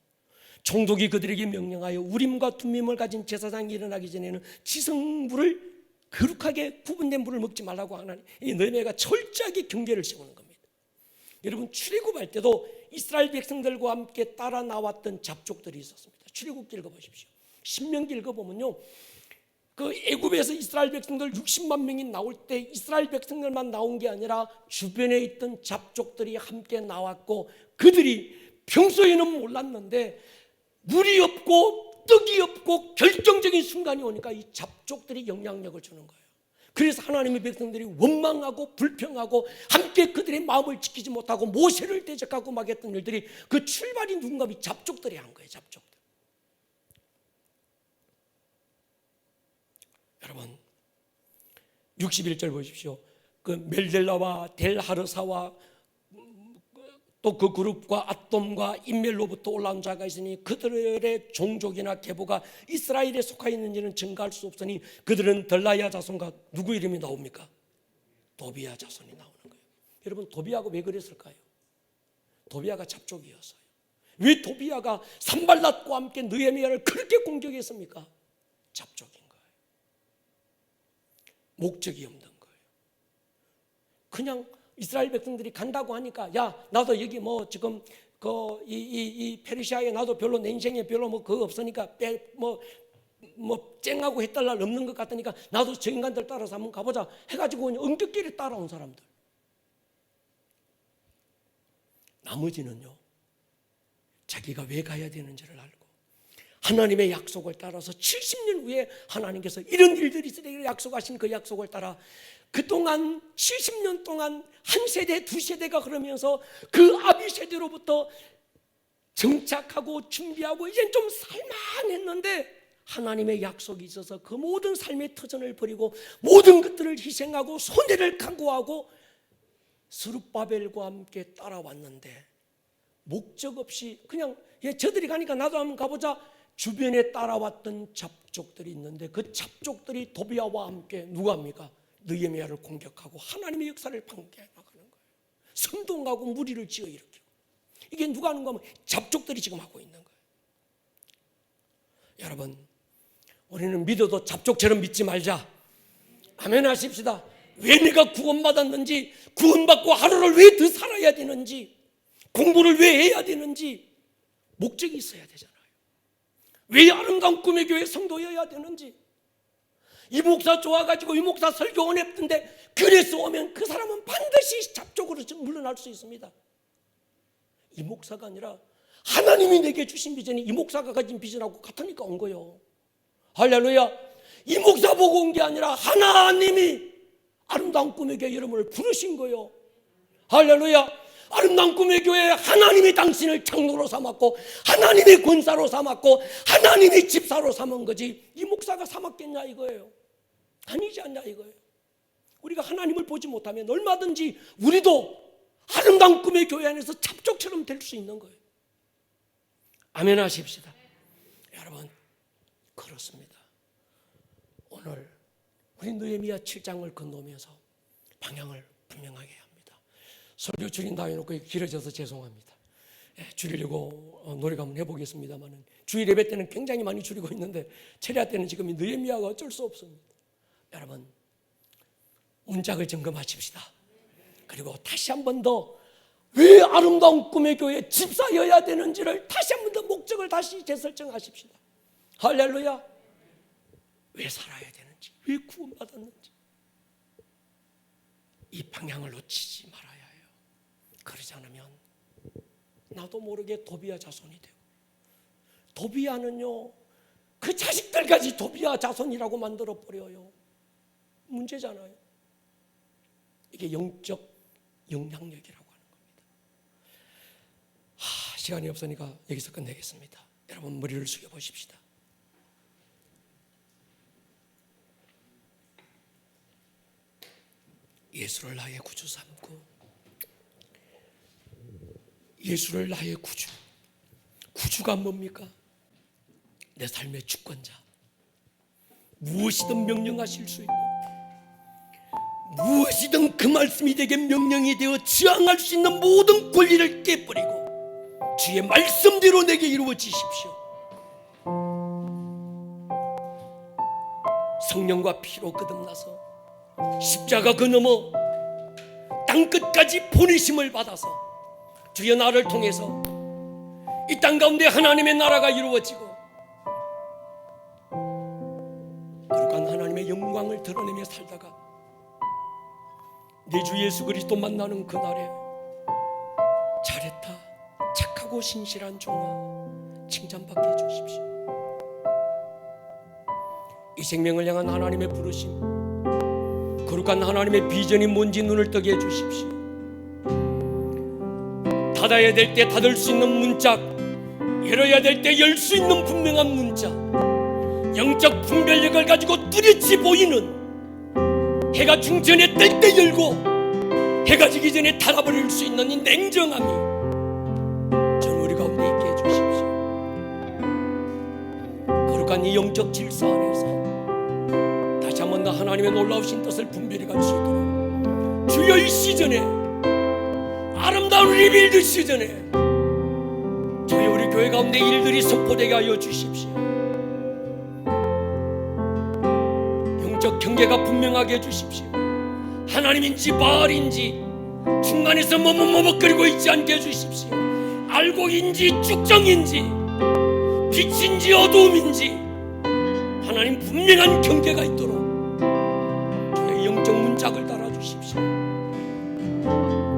총독이 그들에게 명령하여 우림과 툼밈을 가진 제사장이 일어나기 전에는 지성물을 거룩하게 구분된 물을 먹지 말라고 하나님, 이 느헤미야가 철저하게 경계를 세우는 겁니다. 여러분, 출애굽할 때도 이스라엘 백성들과 함께 따라 나왔던 잡족들이 있었습니다. 출애굽기 읽어보십시오. 신명기 읽어보면요, 그 애굽에서 이스라엘 백성들 60만 명이 나올 때 이스라엘 백성들만 나온 게 아니라 주변에 있던 잡족들이 함께 나왔고, 그들이 평소에는 몰랐는데 물이 없고 떡이 없고 결정적인 순간이 오니까 이 잡족들이 영향력을 주는 거예요. 그래서 하나님의 백성들이 원망하고 불평하고 함께 그들의 마음을 지키지 못하고 모세를 대적하고 막 했던 일들이, 그 출발이 누군가 하면 잡족들이 한 거예요. 잡족들. 여러분, 61절 보십시오. 그 멜델라와 델하르사와 또 그 그룹과 앗돔과 인멜로부터 올라온 자가 있으니 그들의 종족이나 계보가 이스라엘에 속하 있는지는 증가할 수 없으니 그들은 덜라야 자손과 누구 이름이 나옵니까? 도비야 자손이 나오는 거예요. 여러분, 도비야가 왜 그랬을까요? 도비야가 잡족이었어요. 왜 도비야가 산발랏과 함께 느헤미야를 그렇게 공격했습니까? 잡족인 거예요. 목적이 없는 거예요. 그냥 이스라엘 백성들이 간다고 하니까, 야, 나도 여기 뭐 지금 이 페르시아에 나도 별로 내 인생에 별로 뭐 그거 없으니까 뭐 쨍하고 해달랄 없는 것 같으니까 나도 저 인간들 따라서 한번 가보자 해가지고 엄격하게 따라온 사람들. 나머지는요, 자기가 왜 가야 되는지를 알고 하나님의 약속을 따라서 70년 후에 하나님께서 이런 일들이 있으리라 약속하신 그 약속을 따라 그동안 70년 동안 한 세대 두 세대가 그러면서 그 아비 세대로부터 정착하고 준비하고 이젠 좀 살만했는데 하나님의 약속이 있어서 그 모든 삶의 터전을 버리고 모든 것들을 희생하고 손해를 각오하고 스룹바벨과 함께 따라왔는데, 목적 없이 그냥 저들이 가니까 나도 한번 가보자 주변에 따라왔던 잡족들이 있는데, 그 잡족들이 도비야와 함께 누가 합니까? 느헤미야를 공격하고 하나님의 역사를 방해해 나가는 거예요. 선동하고 무리를 지어 일으키고. 이게 누가 하는 거면 잡족들이 지금 하고 있는 거예요. 여러분, 우리는 믿어도 잡족처럼 믿지 말자. 아멘 하십시다. 왜 내가 구원받았는지, 구원받고 하루를 왜 더 살아야 되는지, 공부를 왜 해야 되는지 목적이 있어야 되잖아요. 왜 아름다운 꿈의 교회 성도여야 되는지. 이 목사 좋아가지고 이 목사 설교원 했던데 교회에서 오면 그 사람은 반드시 잡족으로 물러날 수 있습니다. 이 목사가 아니라 하나님이 내게 주신 비전이 이 목사가 가진 비전하고 같으니까 온 거예요. 할렐루야. 이 목사 보고 온 게 아니라 하나님이 아름다운 꿈의 교회 여러분을 부르신 거예요. 할렐루야. 아름다운 꿈의 교회에 하나님이 당신을 장로로 삼았고 하나님이 권사로 삼았고 하나님이 집사로 삼은 거지, 이 목사가 삼았겠냐 이거예요. 아니지 않냐 이거예요. 우리가 하나님을 보지 못하면 얼마든지 우리도 아름다운 꿈의 교회 안에서 잡족처럼 될 수 있는 거예요. 아멘 하십시다. 여러분, 그렇습니다. 오늘 우리 느헤미야 7장을 건너면서 방향을 분명하게 합니다. 설교 줄인다 해놓고 길어져서 죄송합니다. 줄이려고 노력 한번 해보겠습니다만, 주일 예배 때는 굉장히 많이 줄이고 있는데 철야 때는 지금 이 느헤미야가 어쩔 수 없습니다. 여러분, 문짝을 점검하십시다. 그리고 다시 한 번 더 왜 아름다운 꿈의 교회 집사여야 되는지를 다시 한 번 더 목적을 다시 재설정하십시다. 할렐루야. 왜 살아야 되는지, 왜 구원받았는지 이 방향을 놓치지 말아야 해요. 그러지 않으면 나도 모르게 도비아 자손이 되고, 도비아는요 그 자식들까지 도비아 자손이라고 만들어버려요. 문제잖아요. 이게 영적 영향력이라고 하는 겁니다. 시간이 없으니까 여기서 끝내겠습니다. 여러분 머리를 숙여보십시다. 예수를 나의 구주 삼고, 예수를 나의 구주. 구주가 뭡니까? 내 삶의 주권자. 무엇이든 명령하실 수 있고, 무엇이든 그 말씀이 내게 명령이 되어 지향할 수 있는 모든 권리를 깨버리고 주의 말씀대로 내게 이루어지십시오. 성령과 피로 거듭나서 십자가 그 너머 땅끝까지 보내심을 받아서 주여 나를 통해서 이 땅 가운데 하나님의 나라가 이루어지고 거룩한 하나님의 영광을 드러내며 살다가 내 주 예수 그리스도 만나는 그날에 잘했다, 착하고 신실한 종아 칭찬받게 해주십시오. 이 생명을 향한 하나님의 부르심, 거룩한 하나님의 비전이 뭔지 눈을 뜨게 해주십시오. 닫아야 될 때 닫을 수 있는 문짝, 열어야 될 때 열 수 있는 분명한 문짝, 영적 분별력을 가지고 뚜렷이 보이는, 해가 중전에 뜰 때 열고 해가 지기 전에 닫아버릴 수 있는 이 냉정함이 전 우리 가운데 있게 해주십시오. 거룩한 이 영적 질서 안에서 다시 한번 더 하나님의 놀라우신 뜻을 분별해 갈 수 있도록 주여 이 시즌에, 아름다운 리빌드 시즌에 주여 우리 교회 가운데 일들이 선포되게 하여 주십시오. 영적 경계가 분명하게 해주십시오. 하나님인지 바알인지 중간에서 머뭇머뭇거리고 있지 않게 해주십시오. 알곡인지 쭉정인지 빛인지 어두움인지 하나님 분명한 경계가 있도록 주의 영적 문짝을 달아주십시오.